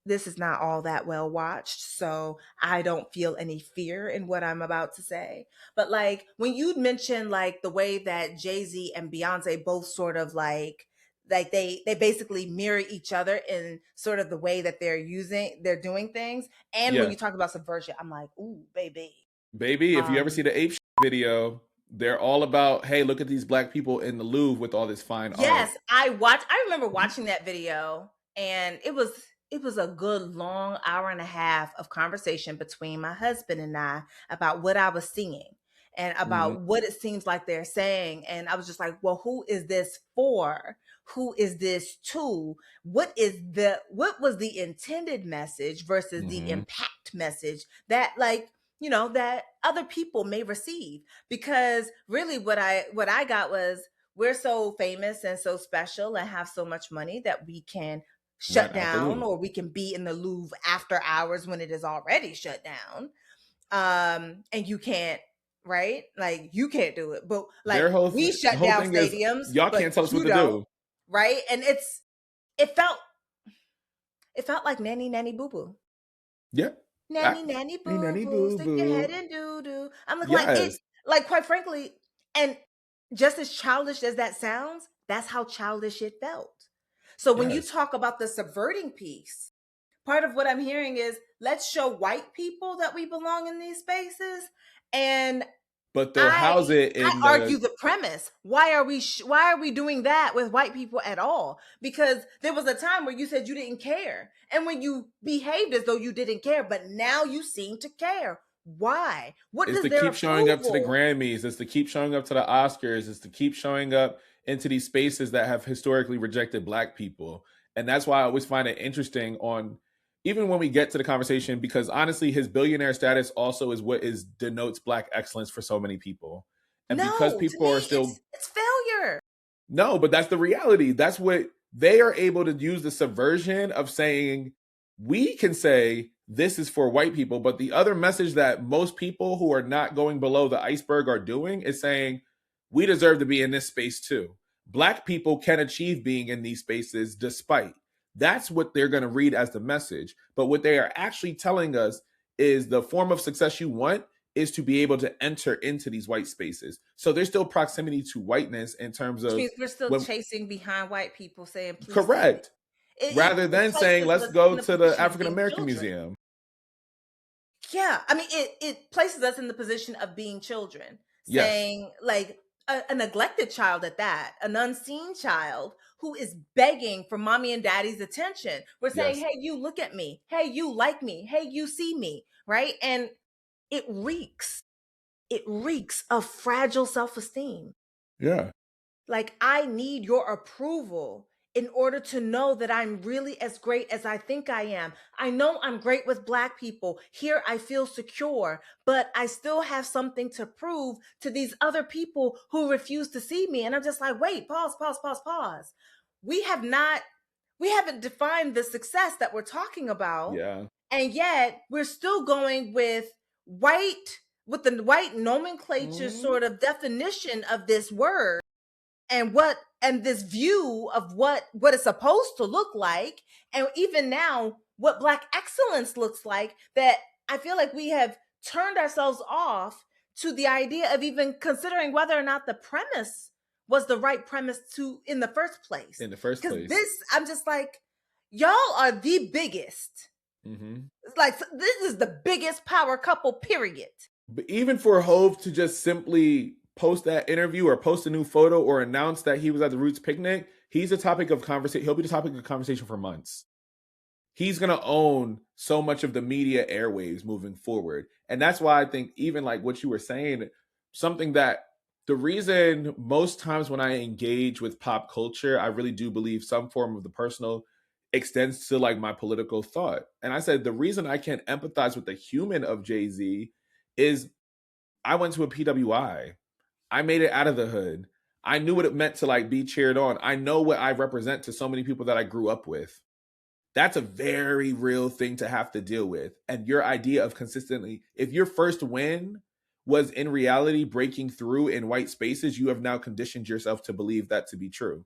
this is not all that well watched, so I don't feel any fear in what I'm about to say. But like when you mention like the way that Jay-Z and Beyonce both sort of like they basically mirror each other in sort of the way that they're doing things. And when you talk about subversion, I'm like, ooh, baby. If you ever see the ape video, they're all about, hey, look at these black people in the Louvre with all this fine art. Yes, I remember watching that video, and it was a good long hour and a half of conversation between my husband and I about what I was seeing and about what it seems like they're saying. And I was just like, well, who is this for? Who is this to? What was the intended message versus the impact message that that other people may receive? Because really what I got was, we're so famous and so special and have so much money that we can shut down, or we can be in the Louvre after hours when it is already shut down. And you can't, right? Like you can't do it. But like we shut down stadiums. Y'all can't tell us what to do. Right? And it felt like nanny boo boo. Yeah. Nanny boo boo, stick your head in doo doo. I'm like quite frankly, and just as childish as that sounds, that's how childish it felt. So when you talk about the subverting piece, part of what I'm hearing is let's show white people that we belong in these spaces, and But they'll house I it I in argue the the premise. Why are we doing that with white people at all? Because there was a time where you said you didn't care, and when you behaved as though you didn't care, but now you seem to care. Why? What is does to their keep showing up to the approval? Grammys, is to keep showing up to the Oscars, is to keep showing up into these spaces that have historically rejected Black people. And that's why I always find it interesting on, even when we get to the conversation, because honestly, his billionaire status also is what is denotes Black excellence for so many people. And because No, to people are me, still, it's failure. no, but that's the reality. That's what they are able to use, the subversion of saying, we can say this is for white people, but the other message that most people who are not going below the iceberg are doing is saying, we deserve to be in this space too. Black people can achieve being in these spaces despite. That's what they're going to read as the message. But what they are actually telling us is the form of success you want is to be able to enter into these white spaces. So there's still proximity to whiteness in terms Which of means we're still when, chasing behind white people saying, please take me. correct. Rather It than saying, places let's us go in a to the position of African being American children. Museum. Yeah, I mean, it places us in the position of being children, Yes. saying like a neglected child at that, an unseen child who is begging for mommy and daddy's attention. We're saying, Yes. hey, you look at me. Hey, you like me. Hey, you see me. Right. And it reeks, it reeks of fragile self-esteem. Yeah. Like, I need your approval in order to know that I'm really as great as I think I am. I know I'm great with Black people. Here I feel secure, but I still have something to prove to these other people who refuse to see me. And I'm just like, wait, pause, pause, pause, pause. We have not, we haven't defined the success that we're talking about. Yeah. And yet we're still going with the white nomenclature Mhm. sort of definition of this word and this view of what it's supposed to look like, and even now what Black excellence looks like, that I feel like we have turned ourselves off to the idea of even considering whether or not the premise was the right premise to in the first place. In the first Because place. this, I'm just like, y'all are the biggest. Mm-hmm. It's like, this is the biggest power couple, period. But even for Hove to just simply post that interview or post a new photo or announce that he was at the Roots picnic, he's a topic of conversation. He'll be the topic of conversation for months. He's going to own so much of the media airwaves moving forward. And that's why I think even like what you were saying, something that the reason most times when I engage with pop culture, I really do believe some form of the personal extends to like my political thought. And I said, the reason I can't empathize with the human of Jay-Z is I went to a PWI. I made it out of the hood. I knew what it meant to like be cheered on. I know what I represent to so many people that I grew up with. That's a very real thing to have to deal with. And your idea of consistently, if your first win was in reality breaking through in white spaces, you have now conditioned yourself to believe that to be true.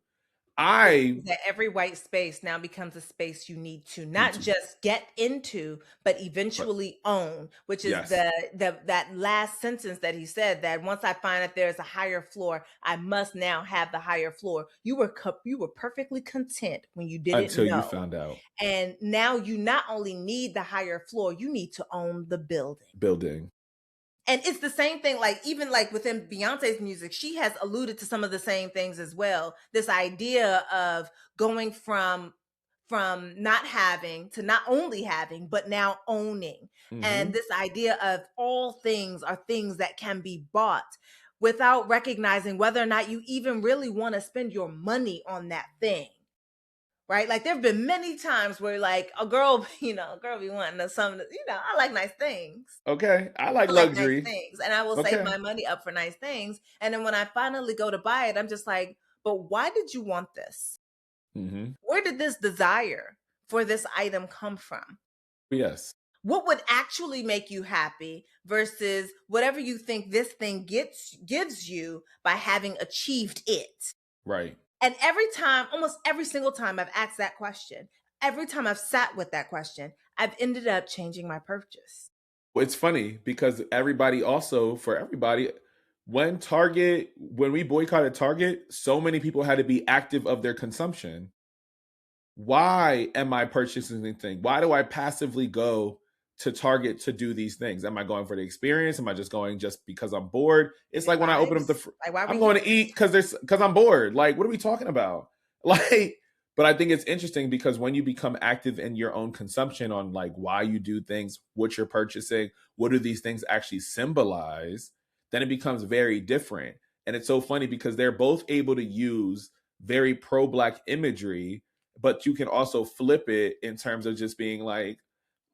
Which I means that every white space now becomes a space you need to need not to, just get into, but but eventually own. Which is yes, that last sentence that he said, that once I find that there's a higher floor, I must now have the higher floor. You were perfectly content when you didn't until you know, found out. and now you not only need the higher floor, you need to own the building. Building. And it's the same thing, like even like within Beyonce's music, she has alluded to some of the same things as well. This idea of going from not having to not only having, but now owning. And Mm-hmm. this idea of all things are things that can be bought without recognizing whether or not you even really want to spend your money on that thing. Right? Like there have been many times where like a girl, a girl be wanting some, I like nice things. Okay. I like I like nice luxury. things, and I will save Okay. my money up for nice things. And then when I finally go to buy it, I'm just like, but why did you want this? Mm-hmm. Where did this desire for this item come from? Yes. What would actually make you happy versus whatever you think this thing gives you by having achieved it? Right. And every time, almost every single time I've asked that question, every time I've sat with that question, I've ended up changing my purchase. It's funny because everybody also, for everybody, when we boycotted Target, so many people had to be active of their consumption. why am I purchasing the thing? Why do I passively go to Target to do these things? Am I going for the experience? Am I just going just because I'm bored? It's The like when I open up vibes. Like, why are we I'm going to here? eat because I'm bored. Like, what are we talking about? Like, but I think it's interesting because when you become active in your own consumption on like why you do things, what you're purchasing, what do these things actually symbolize, then it becomes very different. And it's so funny because they're both able to use very pro-Black imagery, but you can also flip it in terms of just being like,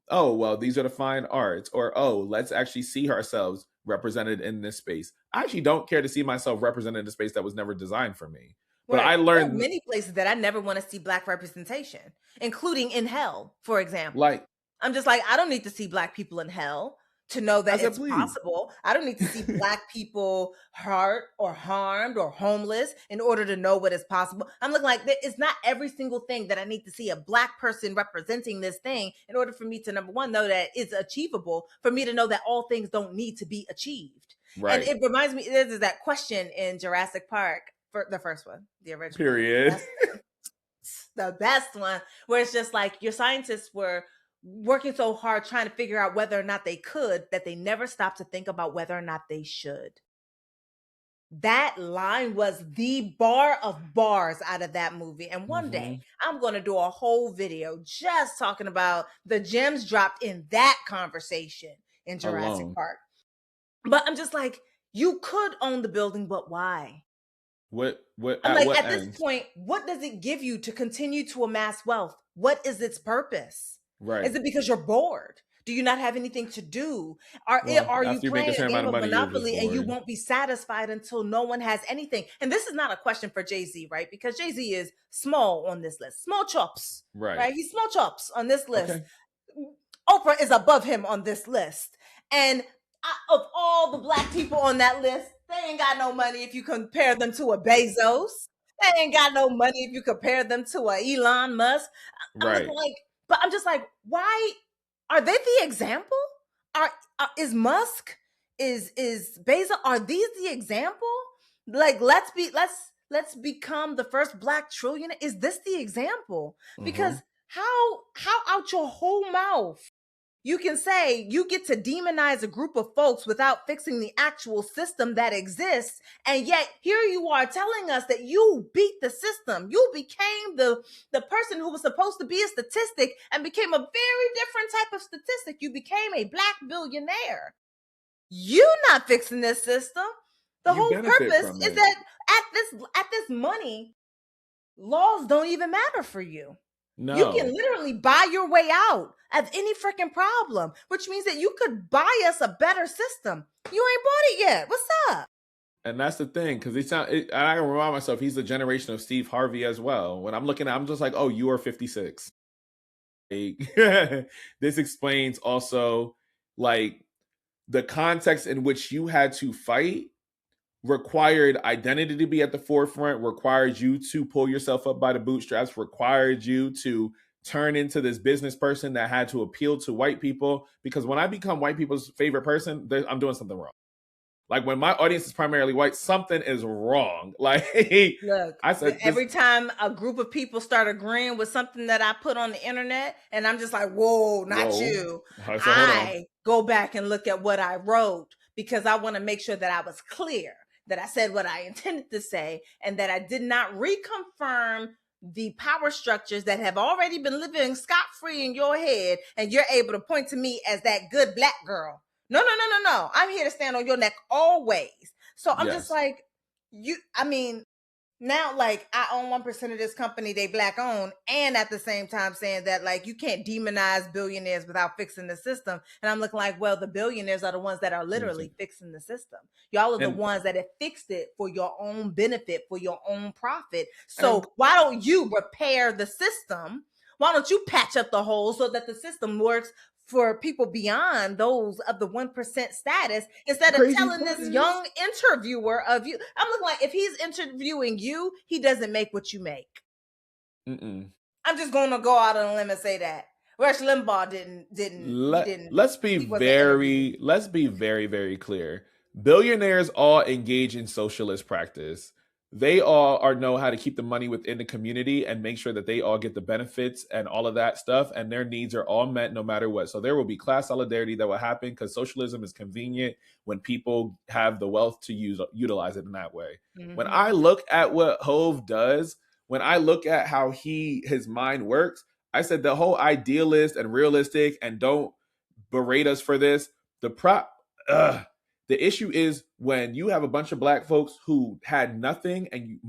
oh, well, these are the fine arts, or oh, let's actually see ourselves represented in this space. I actually don't care to see myself represented in a space that was never designed for me. But Right. I There are learned many places that I never want to see Black representation, including in hell, for example. like I'm just like, I don't need to see Black people in hell to know I that said, it's please. possible. I don't need to see Black people hurt or harmed or homeless in order to know what is possible. I'm looking like it's not every single thing that I need to see a Black person representing this thing in order for me to, number one, know that it's achievable, for me to know that all things don't need to be achieved. And Right. it reminds me, there's that question in Jurassic Park, for the first one, the original one, Period. the best one, where it's just like your scientists were working so hard trying to figure out whether or not they could, that they never stopped to think about whether or not they should. That line was the bar of bars out of that movie. And one day I'm going to do a whole video just talking about the gems dropped in that conversation in Jurassic Alone. Park. But I'm just like, you could own the building, but why? What I'm at like, what at end? this point, what does it give you to continue to amass wealth? What is its purpose? Right. Is it because you're bored? Do you not have anything to do? Are Well, you after you make a playing a certain amount game of of money, you're just Monopoly and you bored. won't be satisfied until no one has anything? And this is not a question for Jay-Z, right? Because Jay-Z is small on this list. Small chops, right? He's small chops on this list. Okay. Oprah is above him on this list. And of all the Black people on that list, they ain't got no money if you compare them to a Bezos. They ain't got no money if you compare them to a Elon Musk. I'm Right. like, but I'm just like, why are they the example? Is Musk, is Bezos, are these the example? Like, let's become the first Black trillionaire. Is this the example? Because how out your whole mouth you can say you get to demonize a group of folks without fixing the actual system that exists. And yet here you are telling us that you beat the system. You became the person who was supposed to be a statistic and became a very different type of statistic. You became a Black billionaire. You not fixing this system. The You whole benefit purpose from is it. that at this money, laws don't even matter for you. No. You can literally buy your way out of any freaking problem, which means that you could buy us a better system. You ain't bought it yet. What's up? And that's the thing, because I can remind myself he's the generation of Steve Harvey as well. When I'm looking at, I'm just like, oh, you are 56. This explains also like the context in which you had to fight required identity to be at the forefront, required you to pull yourself up by the bootstraps, required you to turn into this business person that had to appeal to white people. Because when I become white people's favorite person, I'm doing something wrong. Like when my audience is primarily white, something is wrong. Like, look, I said, every time a group of people start agreeing with something that I put on the internet, and I'm just like, whoa, not you. So I go back and look at what I wrote because I want to make sure that I was clear, that I said what I intended to say, and that I did not reconfirm the power structures that have already been living scot-free in your head, and you're able to point to me as that good Black girl. No. I'm here to stand on your neck always. So I'm just like, now, like, I own 1% of this company, they Black owned, and at the same time saying that, like, you can't demonize billionaires without fixing the system. And I'm looking like, well, the billionaires are the ones that are literally fixing the system. Y'all are the ones that have fixed it for your own benefit, for your own profit. So why don't you repair the system? Why don't you patch up the holes so that the system works for people beyond those of the 1% status, instead of telling this young interviewer of you? I'm looking like, if he's interviewing you, he doesn't make what you make. I'm just going to go out on a limb and say that. Rush Limbaugh didn't. Let's be very, very clear. Billionaires all engage in socialist practice. they all know how to keep the money within the community and make sure that they all get the benefits and all of that stuff, and their needs are all met no matter what. So there will be class solidarity that will happen because socialism is convenient when people have the wealth to utilize it in that way. Mm-hmm. When I look at what Hove does, when I look at how his mind works, I said the whole idealist and realistic, and don't berate us for this. The issue is when you have a bunch of black folks who had nothing, and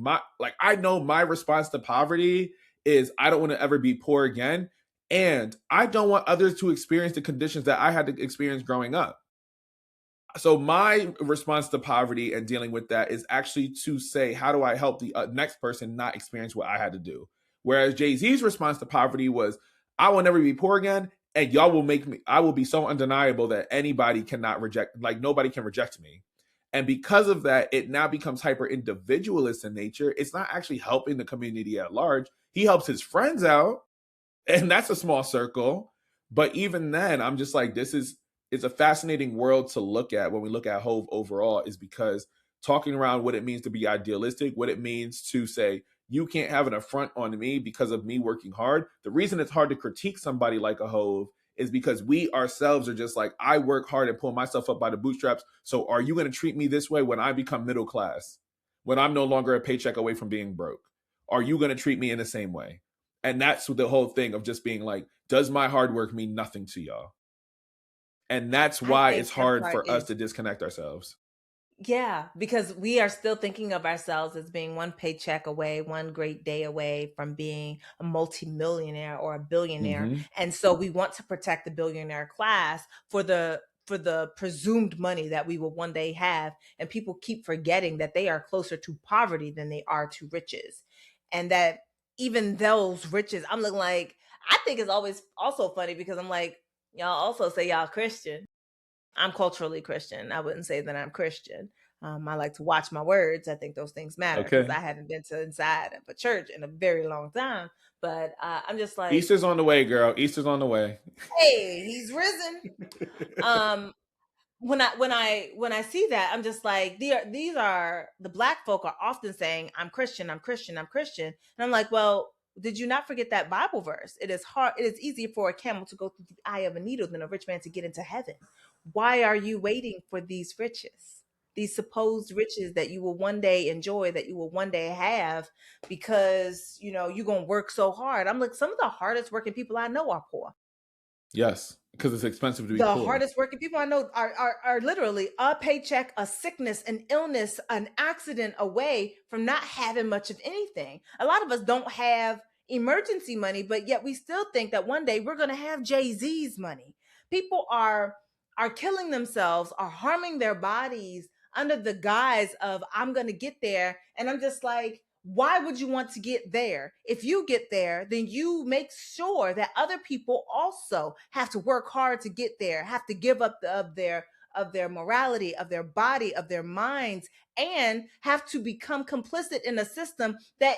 I know my response to poverty is I don't want to ever be poor again, and I don't want others to experience the conditions that I had to experience growing up. So my response to poverty and dealing with that is actually to say, how do I help the next person not experience what I had to do? Whereas Jay-Z's response to poverty was, I will never be poor again, and y'all will make me, I will be so undeniable that anybody cannot reject, like nobody can reject me. And because of that, it now becomes hyper individualist in nature. It's not actually helping the community at large. He helps his friends out, and that's a small circle. But even then, I'm just like, it's a fascinating world to look at when we look at Hove overall, is because talking around what it means to be idealistic, what it means to say, you can't have an affront on me because of me working hard. The reason it's hard to critique somebody like a Hove is because we ourselves are just like, I work hard and pull myself up by the bootstraps. So are you going to treat me this way when I become middle class, when I'm no longer a paycheck away from being broke? Are you going to treat me in the same way? And that's the whole thing of just being like, does my hard work mean nothing to y'all? And that's why it's hard for us to disconnect ourselves. Yeah, because we are still thinking of ourselves as being one paycheck away, one great day away from being a multimillionaire or a billionaire. Mm-hmm. And so we want to protect the billionaire class for the presumed money that we will one day have. And people keep forgetting that they are closer to poverty than they are to riches. And that even those riches, I'm looking like, I think it's always also funny because I'm like, y'all also say y'all Christian. I'm culturally Christian. I wouldn't say that I'm Christian. I like to watch my words. I think those things matter because I haven't been to inside of a church in a very long time. But I'm just like, Easter's on the way, girl. Easter's on the way. Hey, he's risen. When I see that, I'm just like, these are the black folk are often saying, I'm Christian, I'm Christian, I'm Christian. And I'm like, well, did you not forget that Bible verse? It is easier for a camel to go through the eye of a needle than a rich man to get into heaven. Why are you waiting for these riches? These supposed riches that you will one day enjoy, that you will one day have, because you're gonna work so hard. I'm like, some of the hardest working people I know are poor. Yes, because it's expensive to be poor. The hardest working people I know are literally a paycheck, a sickness, an illness, an accident away from not having much of anything. A lot of us don't have emergency money, but yet we still think that one day we're going to have Jay-Z's money. People are killing themselves, are harming their bodies under the guise of, I'm going to get there. And I'm just like, why would you want to get there? If you get there, then you make sure that other people also have to work hard to get there, have to give up of their morality, of their body, of their minds, and have to become complicit in a system that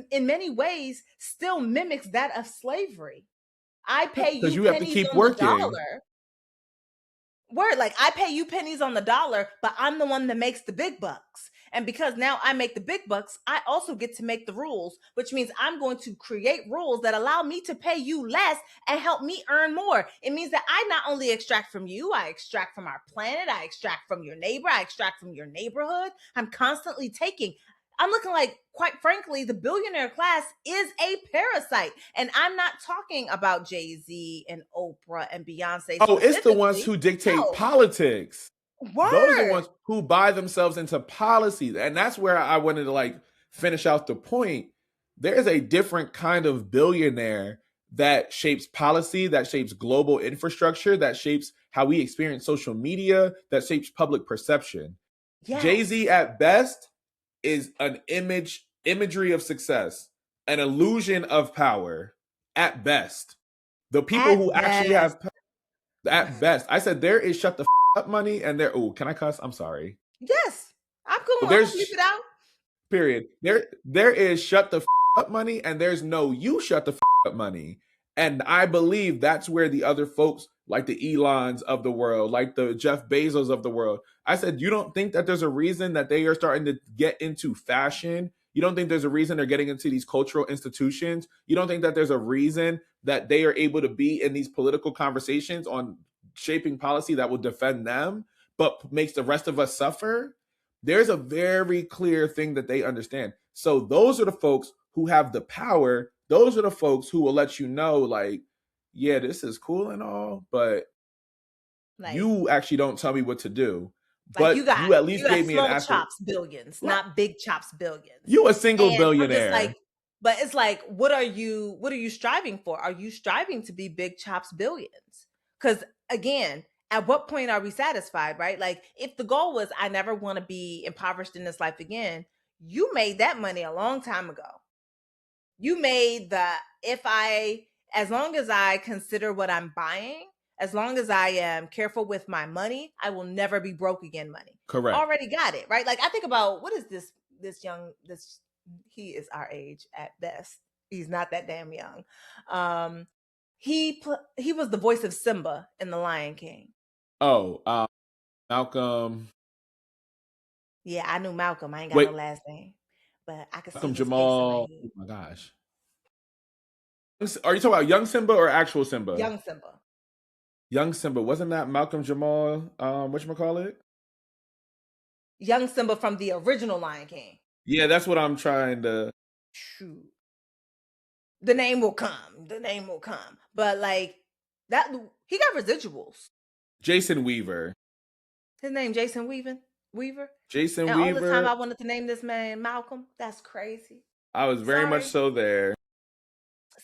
in many ways still mimics that of slavery. I pay you, you have to keep working. $dollar. Word, like I pay you pennies on the dollar, but I'm the one that makes the big bucks. And because now I make the big bucks, I also get to make the rules, which means I'm going to create rules that allow me to pay you less and help me earn more. It means that I not only extract from you, I extract from our planet, I extract from your neighbor, I extract from your neighborhood. I'm constantly taking. I'm looking like, quite frankly, the billionaire class is a parasite. And I'm not talking about Jay-Z and Oprah and Beyonce. Oh, it's the ones who dictate politics. Word. Those are the ones who buy themselves into policies. And that's where I wanted to finish out the point. There's a different kind of billionaire that shapes policy, that shapes global infrastructure, that shapes how we experience social media, that shapes public perception. Yes. Jay-Z at best is an imagery of success, an illusion of power at best. The people who actually have at best. I said there is shut the up money and there. Oh, can I cuss? I'm sorry. Yes, I'm cool. I'll keep it out. Period. There is shut the up money and there's no you shut the up money. And I believe that's where the other folks like the Elons of the world, like the Jeff Bezos of the world. I said, you don't think that there's a reason that they are starting to get into fashion? You don't think there's a reason they're getting into these cultural institutions? You don't think that there's a reason that they are able to be in these political conversations on shaping policy that will defend them, but makes the rest of us suffer? There's a very clear thing that they understand. So those are the folks who have the power. Those are the folks who will let you know, like, yeah, this is cool and all, but like, you actually don't tell me what to do. Like but you at least gave me an answer. Chops billions, what? Not big chops billions. You a single billionaire. Like, but it's like, what are you striving for? Are you striving to be big chops billions? Because again, at what point are we satisfied, right? Like, if the goal was, I never want to be impoverished in this life again, you made that money a long time ago. You made as long as I consider what I'm buying, as long as I am careful with my money, I will never be broke again money. Correct. Already got it, right? Like, I think about, what is this he is our age at best. He's not that damn young. He was the voice of Simba in The Lion King. Oh, Malcolm. Yeah, I knew Malcolm. I ain't got no last name, but I could see Jamal. Oh my gosh. Are you talking about young Simba or actual Simba? Young Simba. Young Simba. Wasn't that Malcolm Jamal? Whatchamacallit? Young Simba from the original Lion King. Yeah, that's what I'm trying to. Shoot. The name will come. But like that, he got residuals. Jason Weaver. His name Jason Weaver. Jason and Weaver. All the time I wanted to name this man Malcolm. That's crazy. I was very much so there.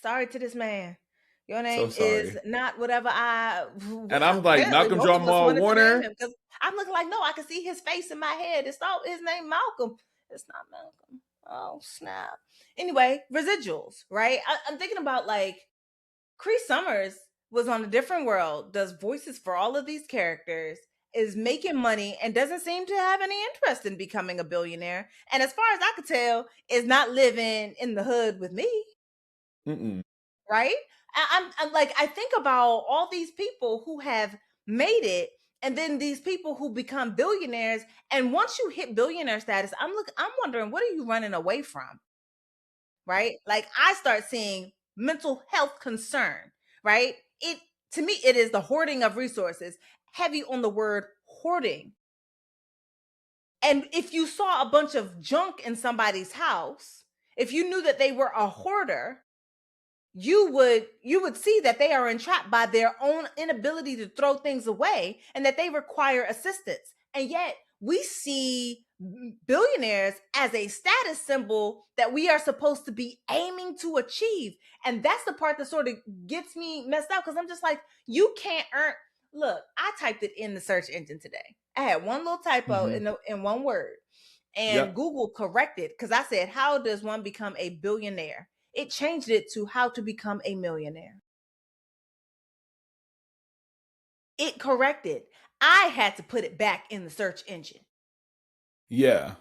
Sorry to this man. Your name is not whatever and I'm like, Malcolm Jamal Warner. I'm looking like, no, I can see his face in my head. It's not his name, Malcolm. It's not Malcolm. Oh, snap. Anyway, residuals, right? I'm thinking about, like, Cree Summers was on a different world, does voices for all of these characters, is making money, and doesn't seem to have any interest in becoming a billionaire. And as far as I could tell, is not living in the hood with me. Right? I'm like, I think about all these people who have made it, and then these people who become billionaires. And once you hit billionaire status, I'm wondering, what are you running away from? Right? Like, I start seeing mental health concern, right? To me, it is the hoarding of resources, heavy on the word hoarding. And if you saw a bunch of junk in somebody's house, if you knew that they were a hoarder, you would see that they are entrapped by their own inability to throw things away, and that they require assistance. And yet we see billionaires as a status symbol that we are supposed to be aiming to achieve. And that's the part that sort of gets me messed up, because I'm just like, you can't earn. Look, I typed it in the search engine today. I had one little typo in one word, and Google corrected, because I said, how does one become a billionaire? It changed it to how to become a millionaire. It corrected. I had to put it back in the search engine. Yeah.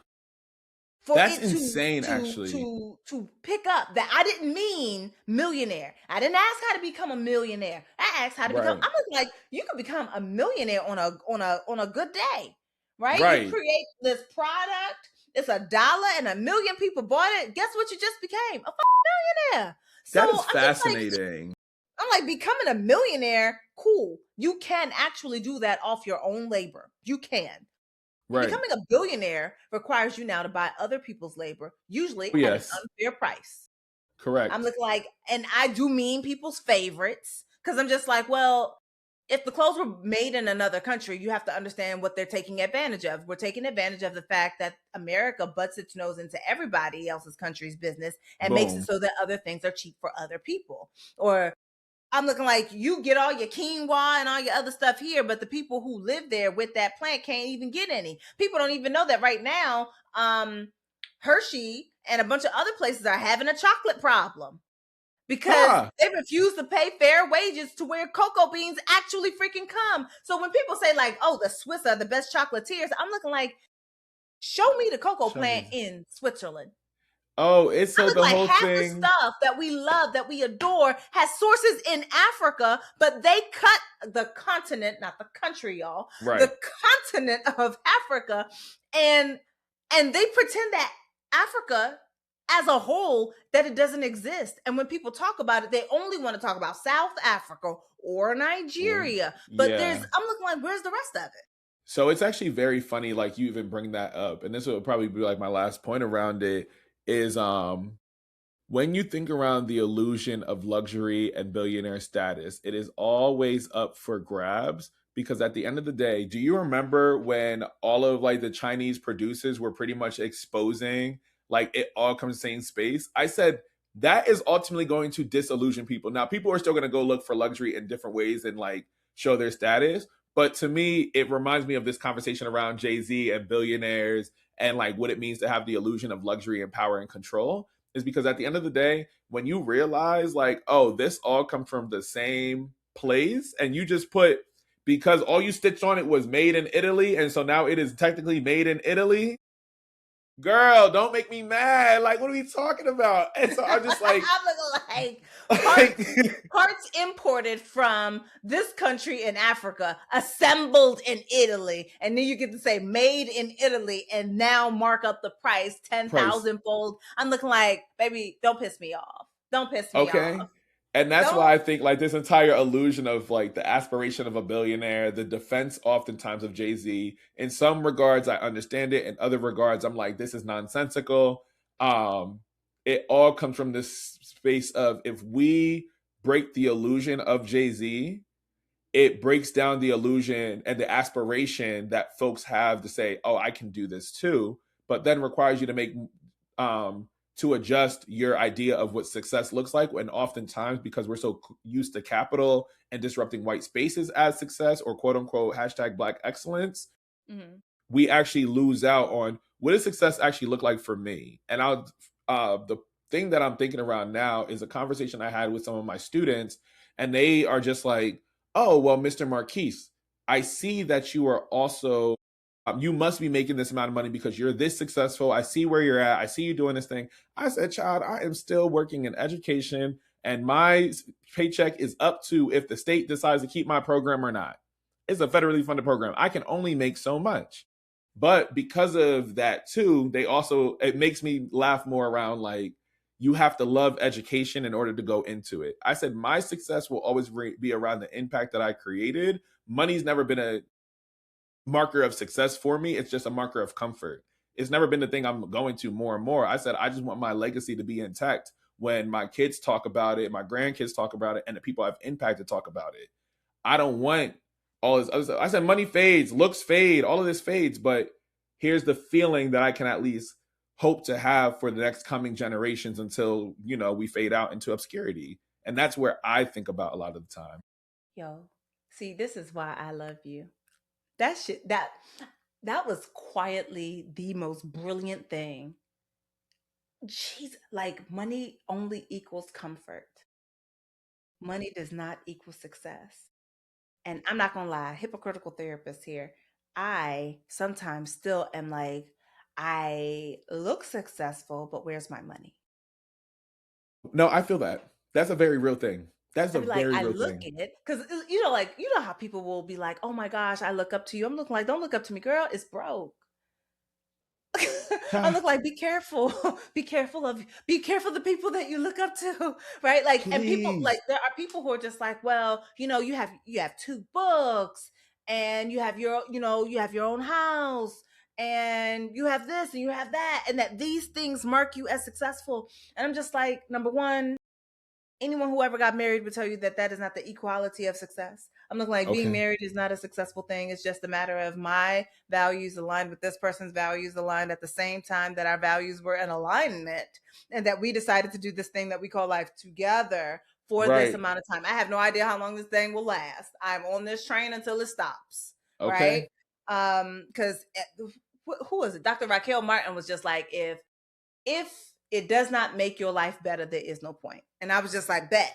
That's insane, actually. To pick up that I didn't mean millionaire. I didn't ask how to become a millionaire. I asked how to become. I'm like, you can become a millionaire on a good day, right? You create this product. It's $1 and 1 million people bought it. Guess what? You just became a millionaire. So that is fascinating. I'm like, becoming a millionaire, cool. You can actually do that off your own labor. You can. Right. Becoming a billionaire requires you now to buy other people's labor, usually at an unfair price. Correct. I'm looking like, and I do mean people's favorites, because I'm just like, well, if the clothes were made in another country, you have to understand what they're taking advantage of. We're taking advantage of the fact that America butts its nose into everybody else's country's business and makes it so that other things are cheap for other people. Or I'm looking like, you get all your quinoa and all your other stuff here, but the people who live there with that plant can't even get any. People don't even know that right now, Hershey and a bunch of other places are having a chocolate problem, because they refuse to pay fair wages to where cocoa beans actually freaking come. So when people say, like, oh, the Swiss are the best chocolatiers, I'm looking like, show me the cocoa plant in Switzerland. Oh, it's I so look the like whole half the thing. stuff that we love, that we adore, has sources in Africa, but they cut the continent, not the country, y'all, Right. the continent of Africa, and they pretend that Africa as a whole, that it doesn't exist. And when people talk about it, they only want to talk about South Africa or Or Nigeria. But yeah. I'm looking like, where's the rest of it? So it's actually very funny, like you even bring that up, and this will probably be like my last point around it is when you think around the illusion of luxury and billionaire status, it is always up for grabs because at the end of the day, do you remember when all of like the Chinese producers were pretty much exposing like it all comes to the same space? I said that is ultimately going to disillusion people. Now, people are still going to go look for luxury in different ways and like show their status. But to me, it reminds me of this conversation around Jay-Z and billionaires and like what it means to have the illusion of luxury and power and control is because at the end of the day, when you realize like, oh, this all comes from the same place, and you just put because all you stitched on it was made in Italy, and so now it is technically made in Italy. Girl, don't make me mad. Like, what are we talking about? And so I'm just like, I'm looking like like parts imported from this country in Africa, assembled in Italy, and then you get to say made in Italy, and now mark up the price price. 10,000 fold. I'm looking like, baby, don't piss me off. Don't piss me Okay. off. And that's Don't. why I think like this entire illusion of like the aspiration of a billionaire, the defense oftentimes of Jay-Z, in some regards I understand it, in other regards I'm like this is nonsensical. Um it all comes from this space of if we break the illusion of Jay-Z, it breaks down the illusion and the aspiration that folks have to say, "Oh, I can do this too," but then requires you to make to adjust your idea of what success looks like. And oftentimes, because we're so used to capital and disrupting white spaces as success or quote unquote hashtag Black excellence, we actually lose out on what does success actually look like for me. And the thing that I'm thinking around now is a conversation I had with some of my students, and they are just like, "Oh, well, Mr. Marquise, I see that you are also you must be making this amount of money because you're this successful. I see where you're at. I see you doing this thing." I said, "Child, I am still working in education, and my paycheck is up to if the state decides to keep my program or not. It's a federally funded program. I can only make so much." But because of that too, they also it makes me laugh more around like you have to love education in order to go into it. I said my success will always be around the impact that I created. Money's never been a marker of success for me. It's just a marker of comfort. It's never been the thing I'm going to more and more. I said I just want my legacy to be intact when my kids talk about it, my grandkids talk about it, and the people I've impacted talk about it. I don't want all this other stuff. I said money fades, looks fade, all of this fades, but here's the feeling that I can at least hope to have for the next coming generations until, we fade out into obscurity. And that's where I think about a lot of the time. Yo, see, this is why I love you. That shit, that was quietly the most brilliant thing. Jeez, like money only equals comfort. Money does not equal success. And I'm not gonna lie, hypocritical therapist here. I sometimes still am like, I look successful, but where's my money? No, I feel that. That's a very real thing. That's I'd a be like, very I real look thing. it because you know how people will be like, oh my gosh, I look up to you. I'm looking like, don't look up to me, girl. It's broke. I look like, be careful. Be careful the people that you look up to, right? Like, and people like Please. there are people who are just like, well, you have two books, and you have your own house, and you have this and you have that, and that these things mark you as successful. And I'm just like, number one, anyone who ever got married would tell you that that is not the equality of success. I'm looking like being Okay. married is not a successful thing. It's just a matter of my values aligned with this person's values aligned at the same time that our values were in alignment, and that we decided to do this thing that we call life together for this Right. amount of time. I have no idea how long this thing will last. I'm on this train until it stops, right? Okay. Because who was it? Dr. Raquel Martin was just like, if it does not make your life better, there is no point. And I was just like, bet.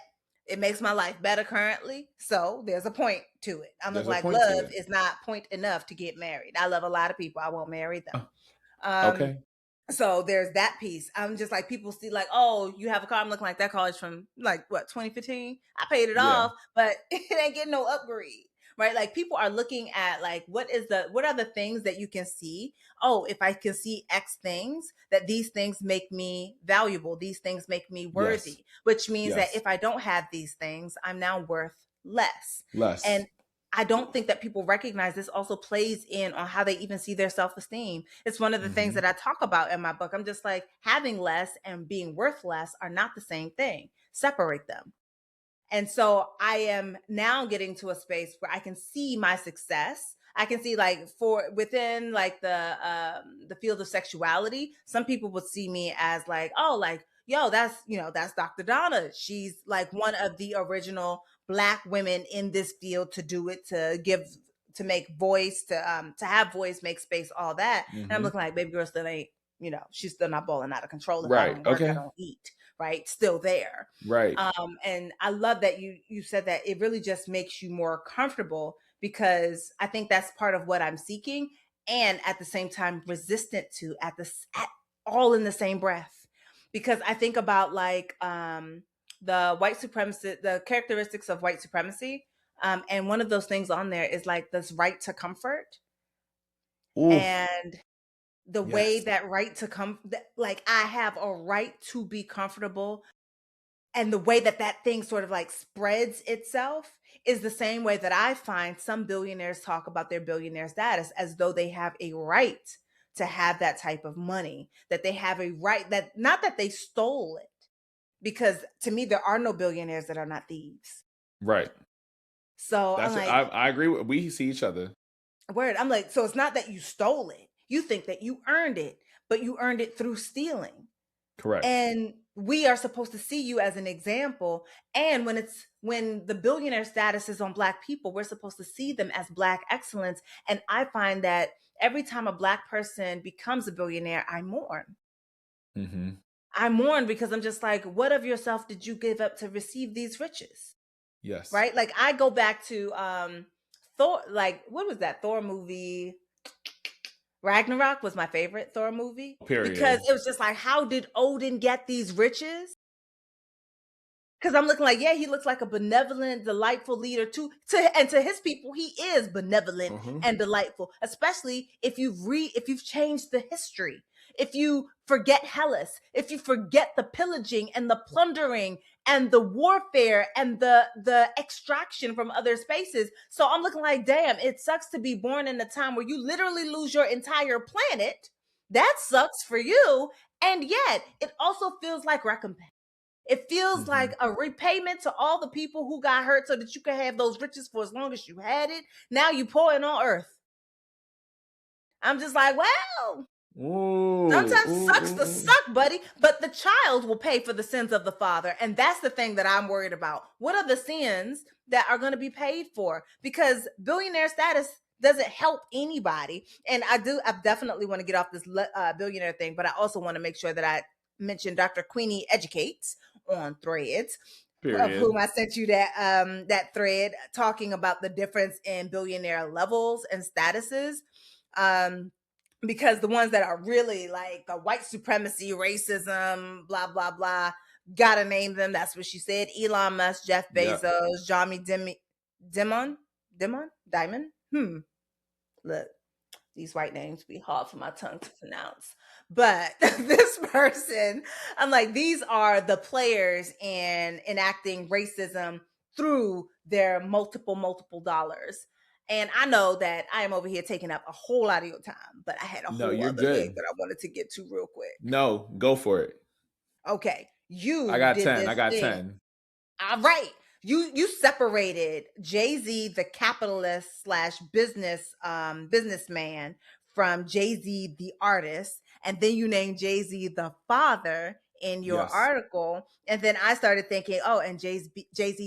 It makes my life better currently. So there's a point to it. I'm There's looking a like point to love it. is not point enough to get married. I love a lot of people. I won't marry them. Oh, Um, okay. So there's that piece. I'm just like, people see like, oh, you have a car. I'm looking like that car is from like what, 2015? I paid it Yeah. off, but it ain't getting no upgrade. Right. Like people are looking at like, what are the things that you can see? Oh, if I can see X things, that these things make me valuable. These things make me Yes. worthy, which means that Yes. if I don't have these things, I'm now worth less. Less. And I don't think that people recognize this also plays in on how they even see their self-esteem. It's one of the things Mm-hmm. that I talk about in my book. I'm just like, having less and being worth less are not the same thing. Separate them. And so I am now getting to a space where I can see my success. I can see like for within like the field of sexuality, some people would see me as like, oh, like, yo, that's Dr. Donna. She's like one of the original Black women in this field to do it, to make voice, to have voice, make space, all that. And I'm Mm-hmm. looking like, baby girl still ain't, she's still not balling out of control. If I Right. don't work, I Okay. don't eat, right? Still there. Right. And I love that you said that it really just makes you more comfortable, because I think that's part of what I'm seeking, and at the same time resistant to, at all in the same breath. Because I think about like the white supremacy, the characteristics of white supremacy, and one of those things on there is like this right to comfort, Oof. and the way Yes. that right to come, like I have a right to be comfortable. And the way that that thing sort of like spreads itself is the same way that I find some billionaires talk about their billionaire status, as though they have a right to have that type of money, that they have a right, that not that they stole it, because to me, there are no billionaires that are not thieves. Right. So I'm That's like, I agree with, we see each other. word. I'm like, so it's not that you stole it. You think that you earned it, but you earned it through stealing. Correct. And we are supposed to see you as an example. And when the billionaire status is on Black people, we're supposed to see them as Black excellence. And I find that every time a Black person becomes a billionaire, I mourn. Mm-hmm. I mourn because I'm just like, what of yourself did you give up to receive these riches? Yes. Right? Like I go back to Thor, like what was that Thor movie? Ragnarok was my favorite Thor movie, because Period. it was just like, how did Odin get these riches? Because I'm looking like, yeah, he looks like a benevolent, delightful leader to his people. He is benevolent Uh-huh. and delightful, especially if you've changed the history, if you forget Hellas, if you forget the pillaging and the plundering and the warfare and the extraction from other spaces. So I'm looking like, damn, it sucks to be born in a time where you literally lose your entire planet. That sucks for you, and yet it also feels like recompense. It feels Mm-hmm. like a repayment to all the people who got hurt so that you could have those riches for as long as you had it. Now you pouring on earth. I'm just like, well, Ooh, sometimes it ooh, sucks ooh, to ooh. suck, buddy, but the child will pay for the sins of the father. And that's the thing that I'm worried about. What are the sins that are going to be paid for? Because billionaire status doesn't help anybody. And I definitely want to get off this billionaire thing, but I also want to make sure that I mention Dr. Queenie Educates on Threads, of Period. whom I sent you that thread talking about the difference in billionaire levels and statuses. Because the ones that are really like the white supremacy, racism, blah, blah, blah, gotta name them. That's what she said. Elon Musk, Jeff Yep. Bezos, Diamond. Look, these white names be hard for my tongue to pronounce. But this person, I'm like, these are the players in enacting racism through their multiple dollars. And I know that I am over here taking up a whole lot of your time, but I had a No, whole you're other thing good. that I wanted to get to real quick. No, go for it. Okay, I you got did 10. I this got thing. 10. All right. You separated Jay-Z, the capitalist slash businessman, from Jay-Z, the artist, and then you named Jay-Z the father in your Yes. article. And then I started thinking, oh, and Jay-Z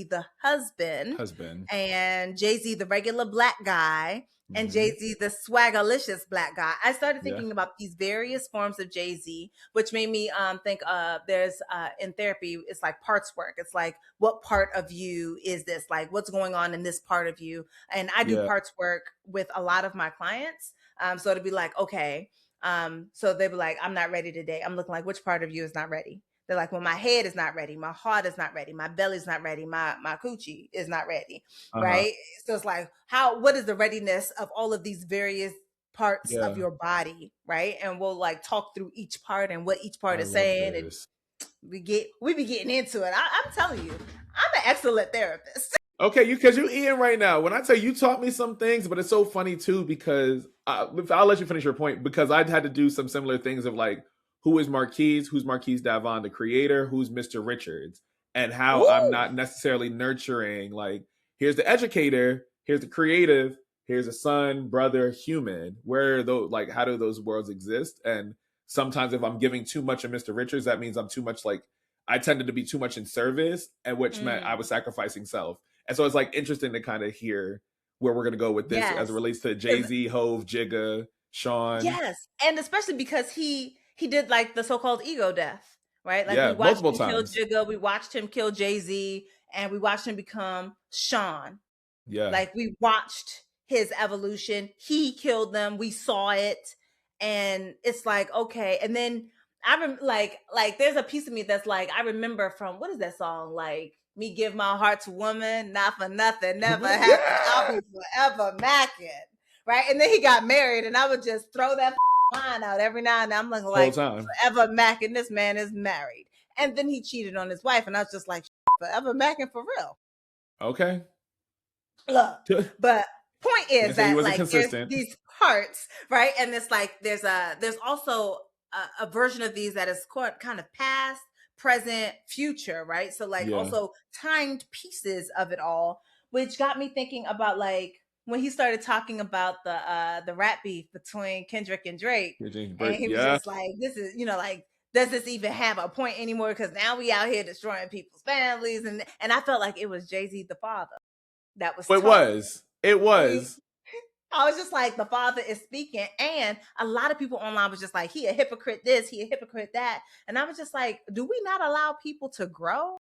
the husband, Husband. and Jay-Z the regular Black guy, and Mm-hmm. Jay-Z the swaggerlicious Black guy. I started Yeah. thinking about these various forms of Jay-Z, which made me think there's in therapy, it's like parts work. It's like, what part of you is this? Like, what's going on in this part of you? And I do Yeah. parts work with a lot of my clients. So to be like, okay, So they were like, I'm not ready today. I'm looking like, which part of you is not ready? They're like, well, my head is not ready, my heart is not ready, my belly's not ready, my coochie is not ready, Uh-huh. right? So it's like, what is the readiness of all of these various parts of Yeah. your body, right? And we'll like talk through each part and what each part I is love saying, and this. we be getting into it. I'm telling you, I'm an excellent therapist. Okay, because you eating right now. When I tell you taught me some things, but it's so funny too because I'll let you finish your point because I'd had to do some similar things of like who is Marquise, who's Marquise Davon, the creator, who's Mr. Richards, and how I'm Ooh. not necessarily nurturing like here's the educator, here's the creative, here's a son, brother, human. Where those like how do those worlds exist? And sometimes if I'm giving too much of Mr. Richards, that means I'm too much like I tended to be too much in service, and which meant I was sacrificing self. And so it's like interesting to kind of hear where we're gonna go with this as it Yes. relates to Jay-Z, Hove, Jigga, Sean. Yes, and especially because he did like the so-called ego death, right? Like we Yeah, watched multiple him kill times. Jigga, we watched him kill Jay-Z, and we watched him become Sean. Yeah. Like we watched his evolution. He killed them. We saw it, and it's like okay. And then like there's a piece of me that's like I remember from what is that song like. Me give my heart to woman, not for nothing, never happen. I'll be Yeah. forever macking, right? And then he got married, and I would just throw that line out every now and then. I'm Whole like time. forever macking. This man is married, and then he cheated on his wife, and I was just like forever macking for real. Okay. Look, but point is Can't say he that wasn't like there's consistent. these parts, right? And it's like there's also a version of these that is kind of past, present, future, right? So like Yeah. also timed pieces of it all, which got me thinking about like when he started talking about the rap beef between Kendrick and Drake, and he was Yeah. just like, this is like does this even have a point anymore? Because now we out here destroying people's families, and I felt like it was Jay-Z the father that was It talking. was. It was. I was just like, the father is speaking. And a lot of people online was just like, he a hypocrite this, he a hypocrite that. And I was just like, do we not allow people to grow?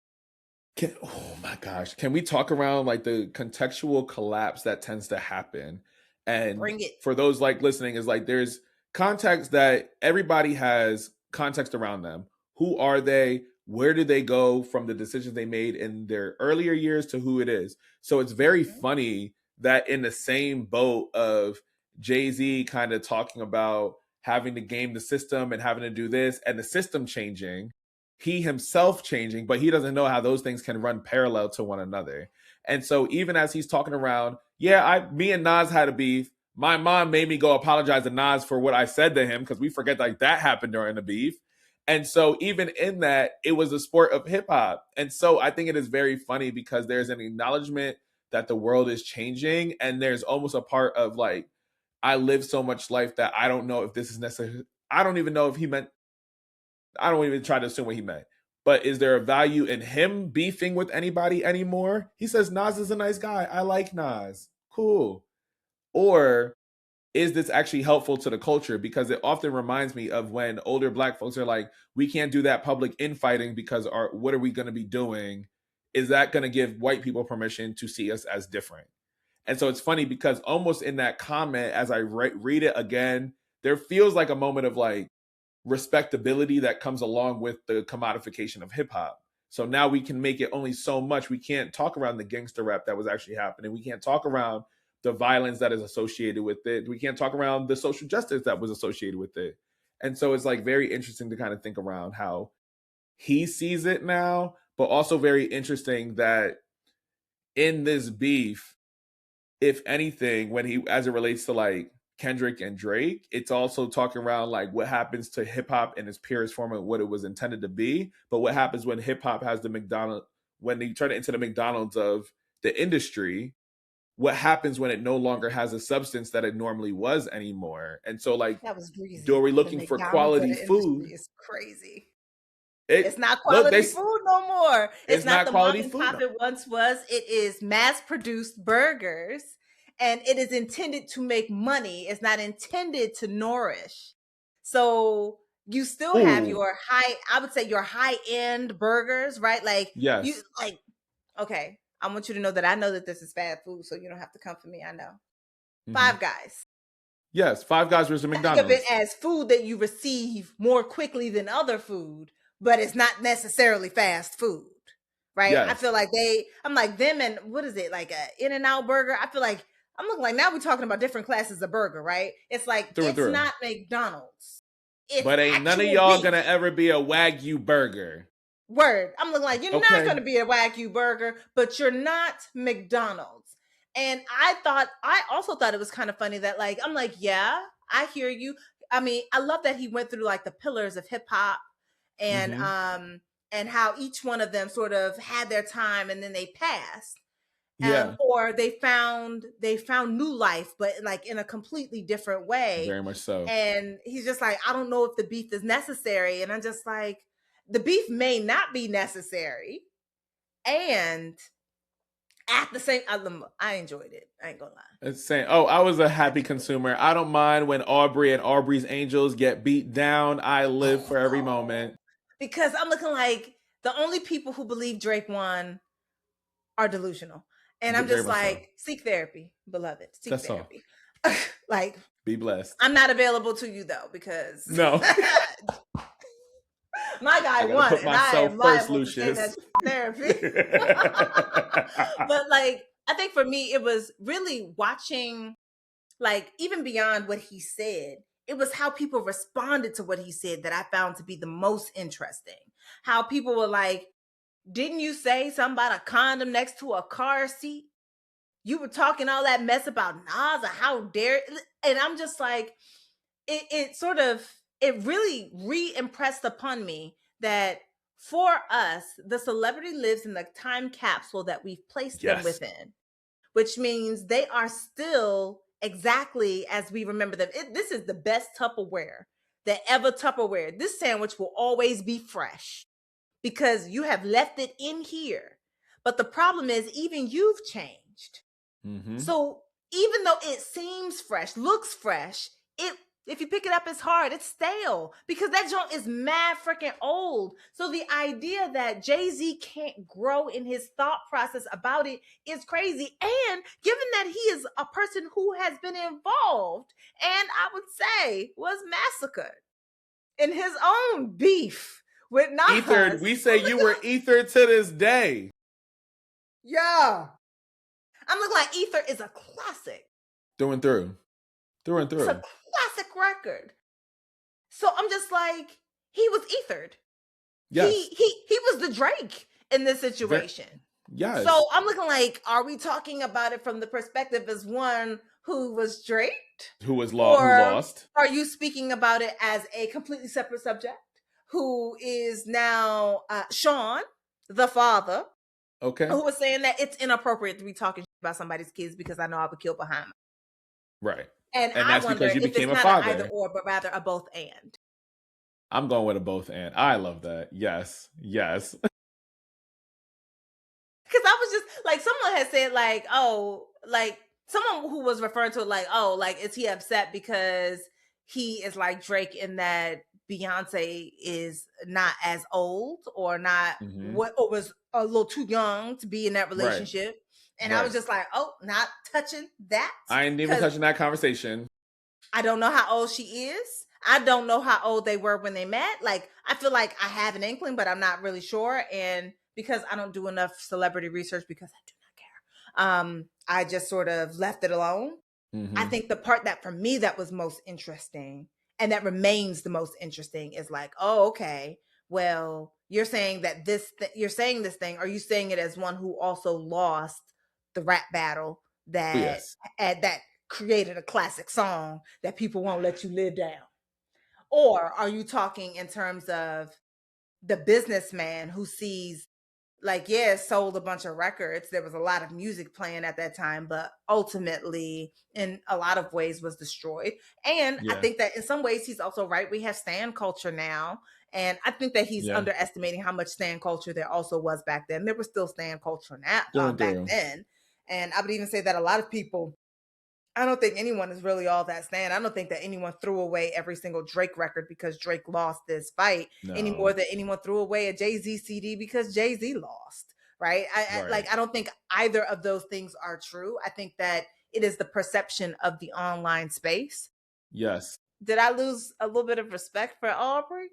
Oh my gosh. Can we talk around like the contextual collapse that tends to happen? And Bring it. for those like listening, is like there's context that everybody has context around them. Who are they? Where do they go from the decisions they made in their earlier years to who it is? So it's very Mm-hmm. funny that in the same boat of Jay-Z kind of talking about having to game the system and having to do this and the system changing, he himself changing, but he doesn't know how those things can run parallel to one another. And so even as he's talking around, yeah, me and Nas had a beef. My mom made me go apologize to Nas for what I said to him because we forget like that happened during the beef. And so even in that, it was a sport of hip hop. And so I think it is very funny because there's an acknowledgement that the world is changing. And there's almost a part of like, I live so much life that I don't know if this is necessary. I don't even know if he meant I don't even try to assume what he meant. But is there a value in him beefing with anybody anymore? He says Nas is a nice guy. I like Nas. Cool. Or is this actually helpful to the culture? Because it often reminds me of when older black folks are like, we can't do that public infighting because what are we going to be doing? Is that going to give white people permission to see us as different? And so it's funny because almost in that comment, as I read it again, there feels like a moment of like, respectability that comes along with the commodification of hip hop. So now we can make it only so much. We can't talk around the gangster rap that was actually happening. We can't talk around the violence that is associated with it. We can't talk around the social justice that was associated with it. And so it's like very interesting to kind of think around how he sees it now, but also very interesting that in this beef, if anything, when he as it relates to like Kendrick and Drake, it's also talking around like what happens to hip hop in its purest form and what it was intended to be. But what happens when hip hop has the McDonald's, when they turn it into the McDonald's of the industry, what happens when it no longer has a substance that it normally was anymore? And so, like, That was are greasy. we The looking for McDonald's of quality the industry food? is crazy. It It's not look, quality food no more. It's it's not not the mom quality and food. pop it once was. It is mass produced burgers, and it is intended to make money. It's not intended to nourish. So you still have Ooh, your I would say your high end burgers, right? Like you yes. like okay, I want you to know that I know that this is bad food, so you don't have to come for me. I know. Mm-hmm. Five Guys. Yes, Five Guys versus I think of it McDonald's. as food that you receive more quickly than other food, but it's not necessarily fast food, right? I Yes, feel like I'm like them and what is it, like a In-N-Out burger? I feel like I'm looking like now we're talking about different classes of burger, right? It's like through and it's through. not McDonald's. It's But ain't none of actual y'all beef. gonna ever be a Wagyu burger. Word. I'm looking like you're not going Okay. to be a Wagyu burger, but you're not McDonald's. And I also thought it was kind of funny that like, I'm like, yeah, I hear you. I mean, I love that he went through like the pillars of hip hop Mm-hmm. and how each one of them sort of had their time and then they passed. Yeah, Or they found new life, but like in a completely different way. very much so. And he's just like, I don't know if the beef is necessary. And I'm just like, the beef may not be necessary. And at the same, I enjoyed it. I ain't gonna lie. It's saying, oh, I was a happy consumer. I don't mind when Aubrey and Aubrey's Angels get beat down. I live for every moment. Because I'm looking like the only people who believe Drake won are delusional. And I'm Very just much so. like, seek therapy, beloved. Seek That's all. therapy. Like, Be blessed. I'm not available to you though, because No. my guy I gotta won, put and I myself am first, liable to say Lucius. that therapy. But like, I think for me, it was really watching, like, even beyond what he said, it was how people responded to what he said that I found to be the most interesting. How people were like, didn't you say something about a condom next to a car seat? You were talking all that mess about Nas, or how dare, and I'm just like, it really re-impressed upon me that for us, the celebrity lives in the time capsule that we've placed them Yes. within, which means they are still exactly as we remember them. This is the best Tupperware that ever Tupperware. This sandwich will always be fresh because you have left it in here. But the problem is, even you've changed. Mm-hmm. So even though it seems fresh, looks fresh, if you pick it up, it's hard. It's stale because that joint is mad freaking old. So the idea that Jay-Z can't grow in his thought process about it is crazy. And given that he is a person who has been involved and I would say was massacred in his own beef with Nas. Ethered. We say you were ethered to this day. Yeah. I'm looking like Ether is a classic. Through and through. Through and It's through. a classic record. So I'm just like, he was ethered. Yes. He was the Drake in this situation. Yes. So I'm looking like, are we talking about it from the perspective as one who was Drake? Who was who Or lost? are you speaking about it as a completely separate subject who is now Sean, the father, Okay. who was saying that it's inappropriate to be talking about somebody's kids because I know I would kill behind them. Right. And I that's wonder because you if became it's a not father. an either or, but rather a both and. I'm going with a both and. I love that. Yes. Yes. Because I was just like, someone had said like, oh, like someone who was referring to it like, oh, like, is he upset because he is like Drake in that Beyonce is not as old or not or was a little too young to be in that relationship. Right. And I was just like, oh, not touching that. I ain't even touching that conversation. I don't know how old she is. I don't know how old they were when they met. Like, I feel like I have an inkling, but I'm not really sure. And because I don't do enough celebrity research, because I do not care, I just sort of left it alone. Mm-hmm. I think the part that for me that was most interesting and that remains the most interesting is like, oh, okay, well, you're saying that you're saying this thing. Are you saying it as one who also lost the rap battle that that created a classic song that people won't let you live down? Or are you talking in terms of the businessman who sees, like, yeah, sold a bunch of records. There was a lot of music playing at that time, but ultimately, in a lot of ways, was destroyed. And I think that in some ways, he's also right. We have stan culture now. And I think that he's underestimating how much stan culture there also was back then. There was still stan culture now back then. And I would even say that a lot of people, I don't think anyone is really all that stan. I don't think that anyone threw away every single Drake record because Drake lost this fight any more than anyone threw away a Jay-Z CD because Jay-Z lost, right? I don't think either of those things are true. I think that it is the perception of the online space Yes. Did I lose a little bit of respect for Aubrey?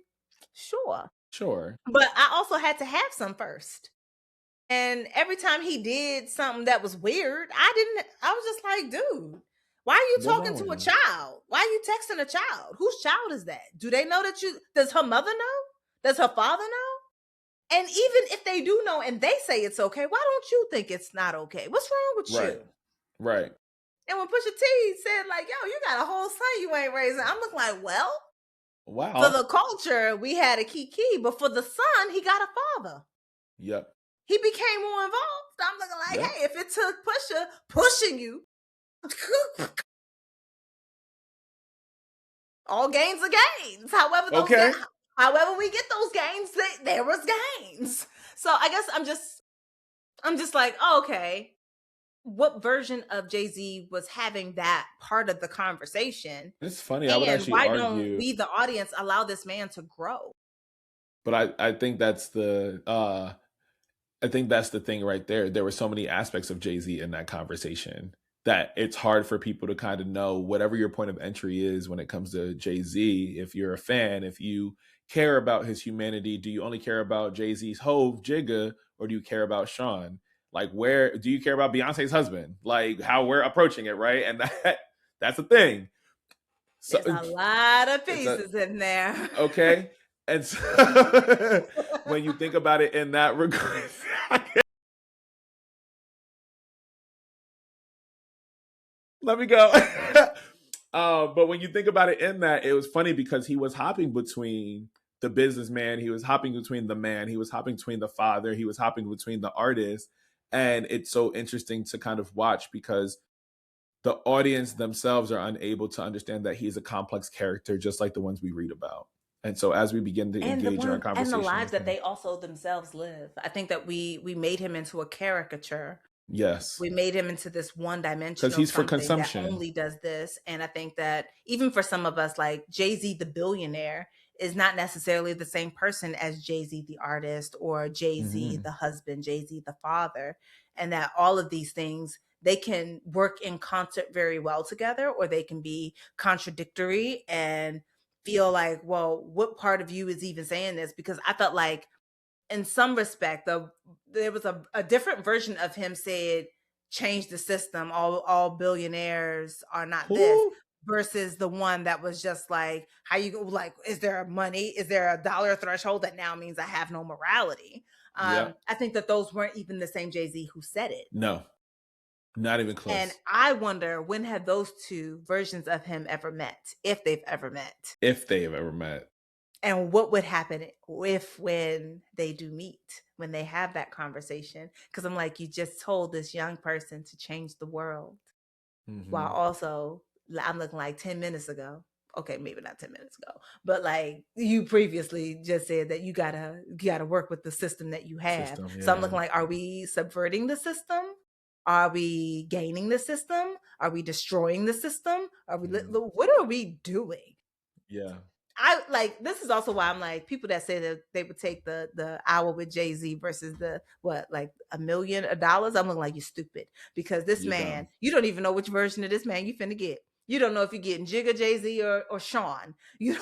Sure. Sure. But I also had to have some first. And every time he did something that was weird, I was just like, dude, why are you What's talking wrong to a with that? child? Why are you texting a child? Whose child is that? Do they know that does her mother know? Does her father know? And even if they do know and they say it's okay, why don't you think it's not okay? What's wrong with Right. you? Right. And when Pusha T said, like, yo, you got a whole son you ain't raising, I'm looking like, well, for Wow. the culture, we had a Kiki, but for the son, he got a father. Yep. He became more involved. I'm looking like, Yep. hey, if it took Pusha pushing you, all gains are gains. However, Okay. however we get those gains, there was gains. So I guess I'm just like, oh, okay. What version of Jay-Z was having that part of the conversation? It's funny. I would And actually why don't argue, we, the audience, allow this man to grow? but I think that's the thing right there. There were so many aspects of Jay-Z in that conversation that it's hard for people to kind of know whatever your point of entry is when it comes to Jay-Z. If you're a fan, if you care about his humanity, do you only care about Jay-Z's Hove, Jigga, or do you care about Sean? Like, where do you care about Beyonce's husband? Like, how we're approaching it, right? And that's the thing. So There's a lot of it's pieces in there. okay. And so when you think about it in that regard, let me go. But when you think about it in that, it was funny because he was hopping between the businessman, he was hopping between the man, he was hopping between the father, he was hopping between the artist. And it's so interesting to kind of watch because the audience themselves are unable to understand that he's a complex character, just like the ones we read about. And so as we begin to engage in our conversation, and the lives that they also themselves live, I think that we made him into a caricature. yes, We made him into this one dimensional because he's for something that consumption. only does this. And I think that even for some of us, like Jay-Z the billionaire is not necessarily the same person as Jay-Z the artist or Jay-Z the husband, Jay-Z the father, and that all of these things, they can work in concert very well together, or they can be contradictory and feel like, well, what part of you is even saying this? Because I felt like in some respect, there was a different version of him said, change the system, all billionaires are not Who? this, versus the one that was just like, how you go, like, is there money? Is there a dollar threshold that now means I have no morality? Yep. I think that those weren't even the same Jay-Z who said it. No, not even close. And I wonder, when have those two versions of him ever met, if they've ever met? If they have ever met. And what would happen when they do meet, when they have that conversation? Because I'm like, you just told this young person to change the world, while also I'm looking like 10 minutes ago. Okay, maybe not 10 minutes ago, but like you previously just said that you gotta work with the system that you have. So I'm looking like, are we subverting the system? Are we gaining the system? Are we destroying the system? What are we doing? Yeah. I like, this is also why I'm like, people that say that they would take the hour with Jay-Z versus the like $1 million. I'm looking like, you're stupid, because this man, you don't even know which version of this man you finna get. You don't know if you're getting Jigga, Jay-Z, or Sean. You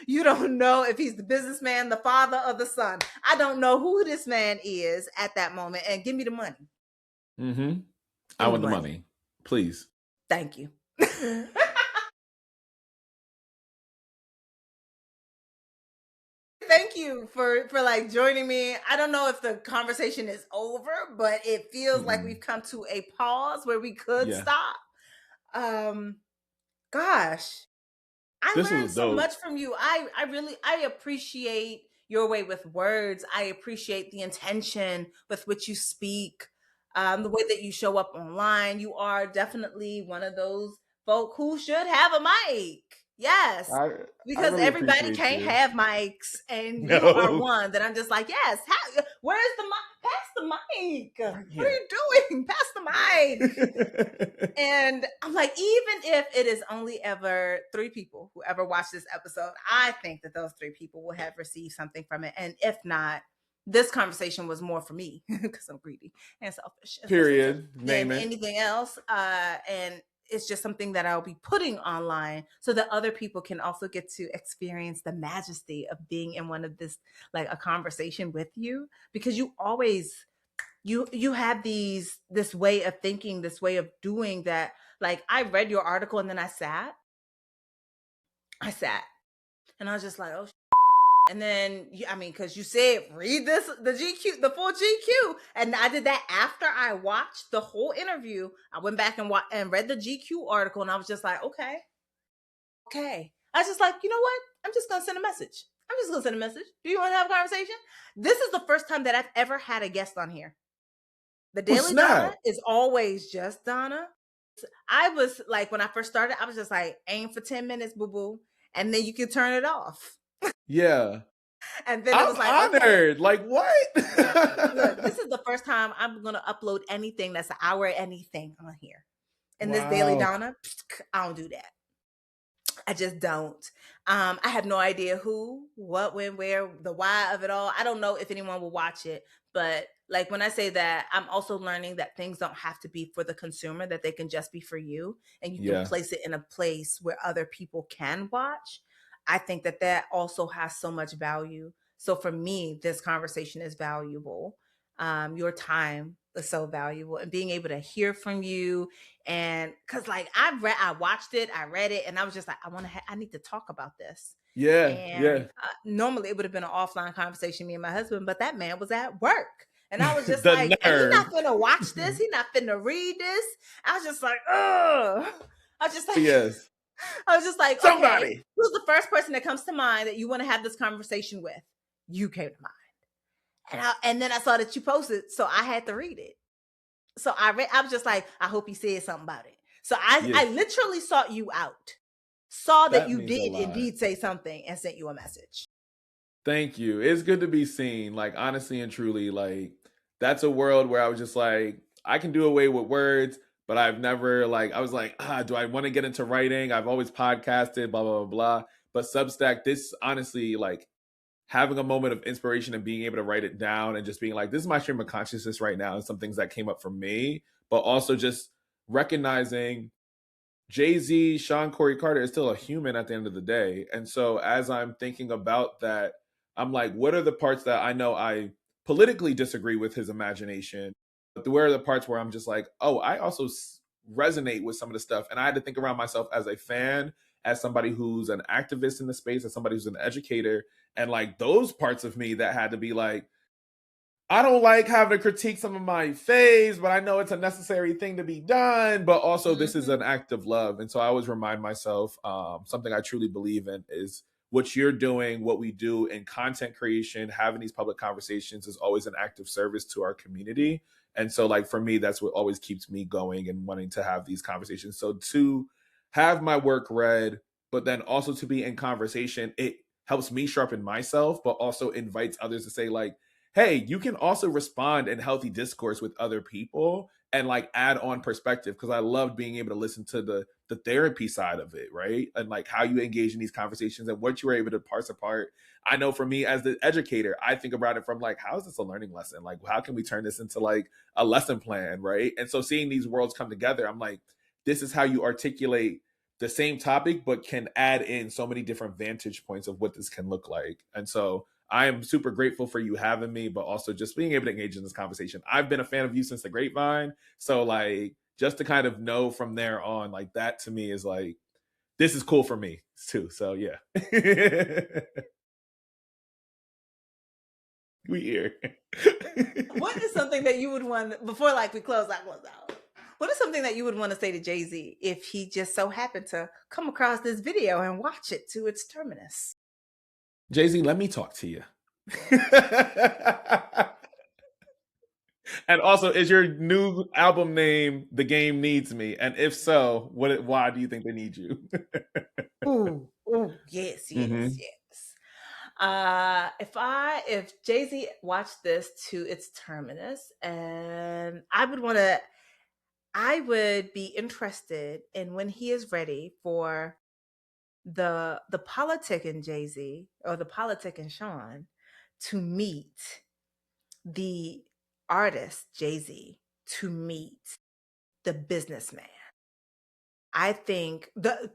don't know if he's the businessman, the father, or the son. I don't know who this man is at that moment. And give me the money. I want the money, please. Thank you. Thank you for like joining me. I don't know if the conversation is over, but it feels like we've come to a pause where we could stop. Gosh, I learned so much from you. I appreciate your way with words. I appreciate the intention with which you speak, the way that you show up online. You are definitely one of those folk who should have a mic. Yes. Because really everybody can't have mics, and you are one that I'm just like, yes. Where's the mic? Pass the mic. What are you doing? Pass the mic. And I'm like, even if it is only ever 3 people who ever watch this episode, I think that those 3 people will have received something from it. And if not, this conversation was more for me because I'm greedy and selfish. Period. Than anything else. And it's just something that I'll be putting online so that other people can also get to experience the majesty of being in one of this, like a conversation with you, because you always, you have this way of thinking, this way of doing that. Like, I read your article and then I sat and I was just like, oh. And then, I mean, because you said read this, the GQ, the full GQ, and I did that after I watched the whole interview. I went back and read the GQ article, and I was just like, okay. I was just like, you know what? I'm just gonna send a message. I'm just gonna send a message. Do you want to have a conversation? This is the first time that I've ever had a guest on here. The Oh, Daily Donna snap. is always just Donna. I was like, when I first started, I was just like, aim for 10 minutes, boo boo, and then you can turn it off. Yeah. And then it I'm was like, okay, honored. Like, what? look, this is the first time I'm gonna upload anything that's an hour anything on here. And this Daily Wow. Donna, I don't do that. I just don't. I have no idea who, what, when, where, the why of it all. I don't know if anyone will watch it, but like when I say that, I'm also learning that things don't have to be for the consumer, that they can just be for you, and you can Yeah. place it in a place where other people can watch. I think that that also has so much value. So for me, this conversation is valuable. Your time is so valuable, and being able to hear from you. And because like I watched it, I read it, and I was just like, I need to talk about this. Yeah. Yeah. And normally it would have been an offline conversation, me and my husband, but that man was at work. And I was just The like, and he not nerve. finna watch this. He not finna read this. I was just like, ugh. I was just like, Yes. I was just like, okay, Somebody. who's the first person that comes to mind that you want to have this conversation with? You came to mind. And then I saw that you posted, so I had to read it. So I was just like, I hope he said something about it. So Yeah. I literally sought you out, saw that That you means a did lot. indeed say something, and sent you a message. Thank you. It's good to be seen. Like, honestly and truly, like, that's a world where I was just like, I can do away with words, but I've never, like, I was like, do I want to get into writing? I've always podcasted, blah, blah, blah, blah. But Substack, this honestly, like, having a moment of inspiration and being able to write it down and just being like, this is my stream of consciousness right now, and some things that came up for me, but also just recognizing Jay-Z, Sean Corey Carter is still a human at the end of the day. And so as I'm thinking about that, I'm like, what are the parts that I know I politically disagree with his imagination? But where are the parts where I'm just like, oh, I also resonate with some of the stuff. And I had to think around myself as a fan, as somebody who's an activist in the space, as somebody who's an educator. And like those parts of me that had to be like, I don't like having to critique some of my faves, but I know it's a necessary thing to be done. But also, this is Mm-hmm. an act of love. And so I always remind myself something I truly believe in is what you're doing, what we do in content creation, having these public conversations is always an act of service to our community. And so, like, for me, that's what always keeps me going and wanting to have these conversations. So, to have my work read, but then also to be in conversation, it helps me sharpen myself, but also invites others to say, like, hey, you can also respond in healthy discourse with other people and like add on perspective, because I loved being able to listen to the therapy side of it, right? And like how you engage in these conversations and what you were able to parse apart. I know for me as the educator, I think about it from like, how is this a learning lesson? Like, how can we turn this into like a lesson plan, right? And so seeing these worlds come together, I'm like, this is how you articulate the same topic, but can add in so many different vantage points of what this can look like. And so I am super grateful for you having me, but also just being able to engage in this conversation. I've been a fan of you since the grapevine. So like just to kind of know from there on, like that to me is like, this is cool for me too. So yeah. We here. What is something that you would want, before like we close out? What is something that you would want to say to Jay-Z if he just so happened to come across this video and watch it to its terminus? Jay-Z, let me talk to you. And also, is your new album name "The Game Needs Me"? And if so, why do you think they need you? Ooh, yes, Mm-hmm. If Jay-Z watched this to its terminus, and I would be interested in when he is ready for the politic in Jay-Z or the politic in Sean to meet the artist Jay-Z, to meet the businessman. I think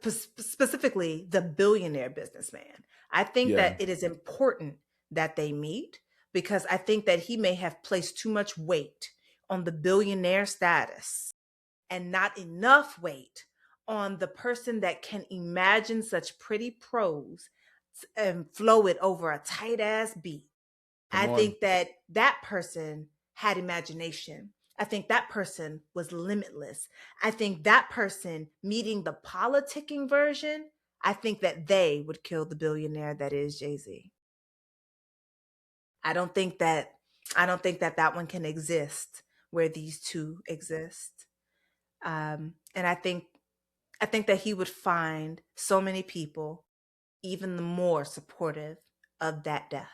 specifically the billionaire businessman, I think Yeah. that it is important that they meet because I think that he may have placed too much weight on the billionaire status and not enough weight on the person that can imagine such pretty prose and flow it over a tight ass beat. I Come on. think that that person had imagination. I think that person was limitless. I think that person meeting the politicking version, I think that they would kill the billionaire that is Jay-Z. I don't think that that one can exist where these two exist. And I think that he would find so many people even more supportive of that death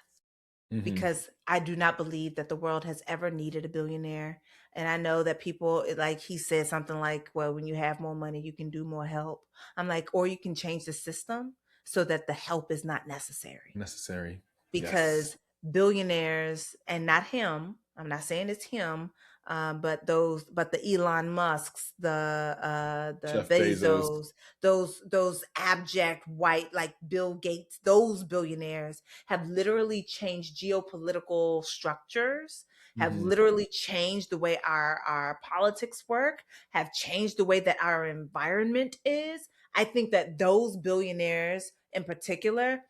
Hmm. because I do not believe that the world has ever needed a billionaire. And I know that people, like he said something like, well, when you have more money, you can do more help. I'm like, or you can change the system so that the help is not necessary Necessary. Yes. because billionaires and not him, I'm not saying it's him, but the Elon Musks, the Jeff Bezos. Bezos, those abject white like Bill Gates, those billionaires have literally changed geopolitical structures, have Hmm. literally changed the way our politics work, have changed the way that our environment is. I think that those billionaires in particular,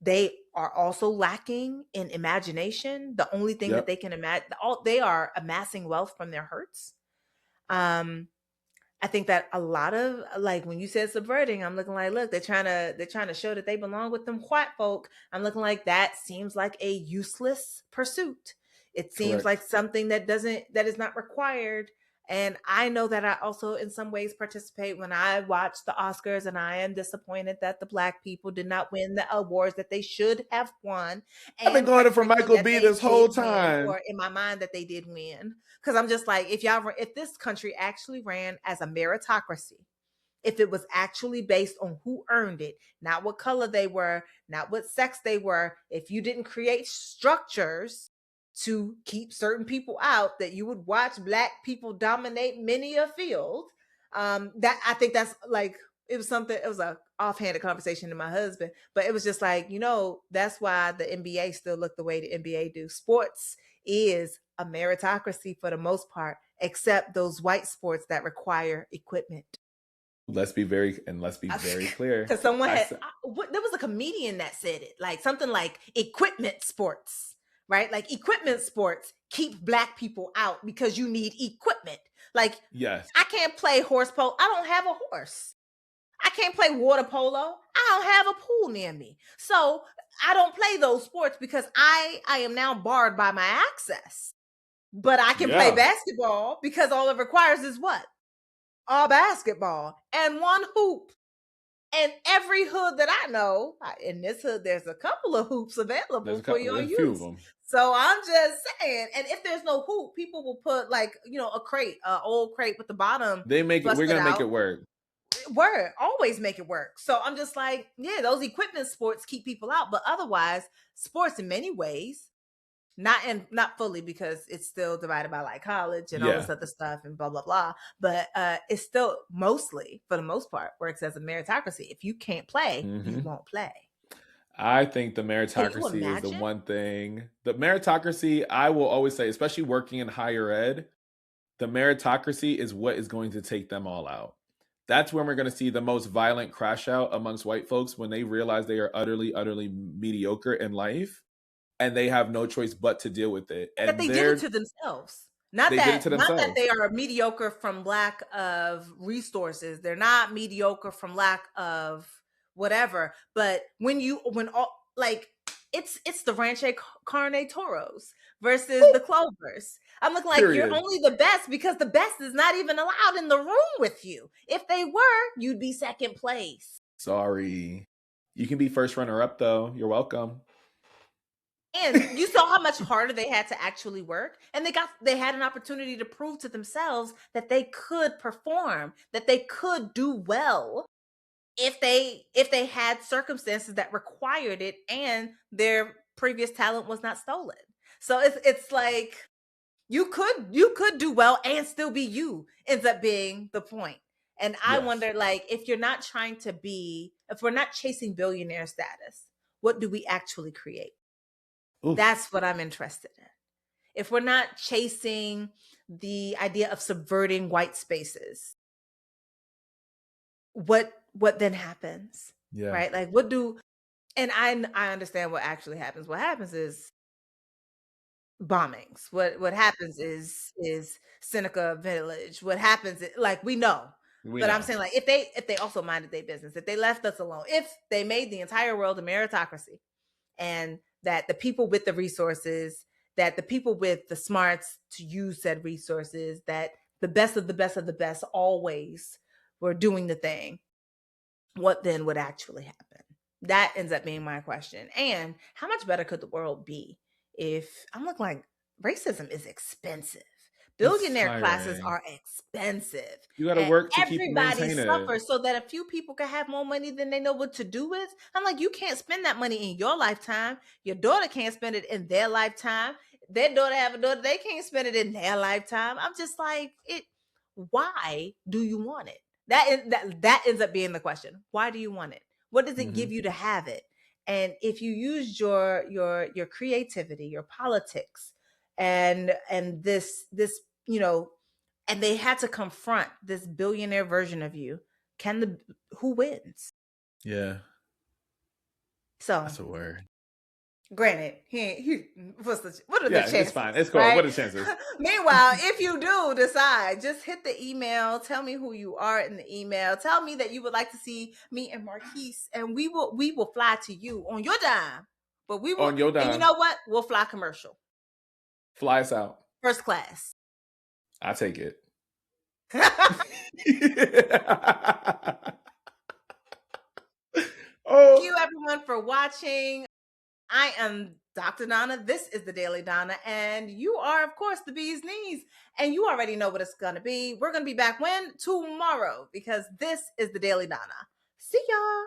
they are also lacking in imagination. The only thing that Yep. they can imagine, they are amassing wealth from their hurts. Um, I think that a lot of like when you said subverting, I'm looking like, look, they're trying to show that they belong with them white folk. I'm looking like that seems like a useless pursuit. It seems Correct. like something that is not required. And I know that I also in some ways participate when I watch the Oscars and I am disappointed that the black people did not win the awards that they should have won. I've been And going quite in for frankly, Michael that B they this did whole win, time. or in my mind that they did win. Because I'm just like, if this country actually ran as a meritocracy, if it was actually based on who earned it, not what color they were, not what sex they were, if you didn't create structures to keep certain people out, that you would watch black people dominate many a field. That I think that's like it was something. It was a offhanded conversation to my husband, but it was just like that's why the NBA still look the way the NBA do. Sports is a meritocracy for the most part, except those white sports that require equipment. Let's be very clear. Because someone I had, said, there was a comedian that said it, like something like equipment sports, right? Like equipment sports keep black people out because you need equipment. Like yes. I can't play horse polo. I don't have a horse. I can't play water polo. I don't have a pool near me. So I don't play those sports because I am now barred by my access. But I can play Yeah. basketball because all it requires is what? A basketball and one hoop. And every hood that I know, in this hood, there's a couple of hoops available for your There's a few of use. them. So I'm just saying, and if there's no hoop, people will put like, a crate, old crate with the bottom We're busted gonna make out. it work. Word, always make it work. So I'm just like, yeah, those equipment sports keep people out, but otherwise, sports in many ways, not fully because it's still divided by like college and all this other stuff and blah blah blah, but it's still mostly, for the most part, works as a meritocracy. If you can't play, you won't play. I think the Can you meritocracy is the imagine? one thing. The meritocracy, I will always say, especially working in higher ed, the meritocracy is what is going to take them all out. That's when we're going to see the most violent crash out amongst white folks, when they realize they are utterly, utterly mediocre in life and they have no choice but to deal with it. That And they did it to themselves. Not they did it to that themselves. they are mediocre from lack of resources. They're not mediocre from lack of whatever. But when all like it's the Ranche Carne Toros versus the Clovers. I'm looking like you're Period. only the best because the best is not even allowed in the room with you. If they were, you'd be second place. Sorry. You can be first runner up though. You're welcome. And you saw how much harder they had to actually work, and they had an opportunity to prove to themselves that they could perform, that they could do well if they had circumstances that required it and their previous talent was not stolen. So it's like you could do well and still be you, ends up being the point. And I Yes. wonder, like, if we're not chasing billionaire status, what do we actually create? Oof. That's what I'm interested in. If we're not chasing the idea of subverting white spaces, what then happens? Yeah. Right? Like, and I understand what actually happens. What happens is bombings. What happens is Seneca Village. What happens is, like, we know. We But know. I'm saying, like, if they also minded their business, if they left us alone, if they made the entire world a meritocracy, and that the people with the resources, that the people with the smarts to use said resources, that the best of the best of the best always were doing the thing, what then would actually happen? That ends up being my question. And how much better could the world be if I'm looking like racism is expensive? It's Billionaire classes tiring. are expensive. You got to And work to keep everybody maintain it. suffers so that a few people can have more money than they know what to do with. I'm like, you can't spend that money in your lifetime. Your daughter can't spend it in their lifetime. Their daughter have a daughter, they can't spend it in their lifetime. I'm just like, why do you want it? That ends up being the question. Why do you want it? What does it give you to have it? And if you use your creativity, your politics, and this and they had to confront this billionaire version of you, who wins? Yeah. So That's a word. Granted, what are the chances? It's fine. It's cool. Right? What are the chances? Meanwhile, if you do decide, just hit the email. Tell me who you are in the email. Tell me that you would like to see me and Marquise, and we will fly to you on your dime. But we will On your dime. And you know what? We'll fly commercial. Fly us out. First class. I take it. Thank you, everyone, for watching. I am Dr. Donna. This is the Daily Donna, and you are, of course, the bee's knees. And you already know what it's going to be. We're going to be back when? Tomorrow, because this is the Daily Donna. See y'all.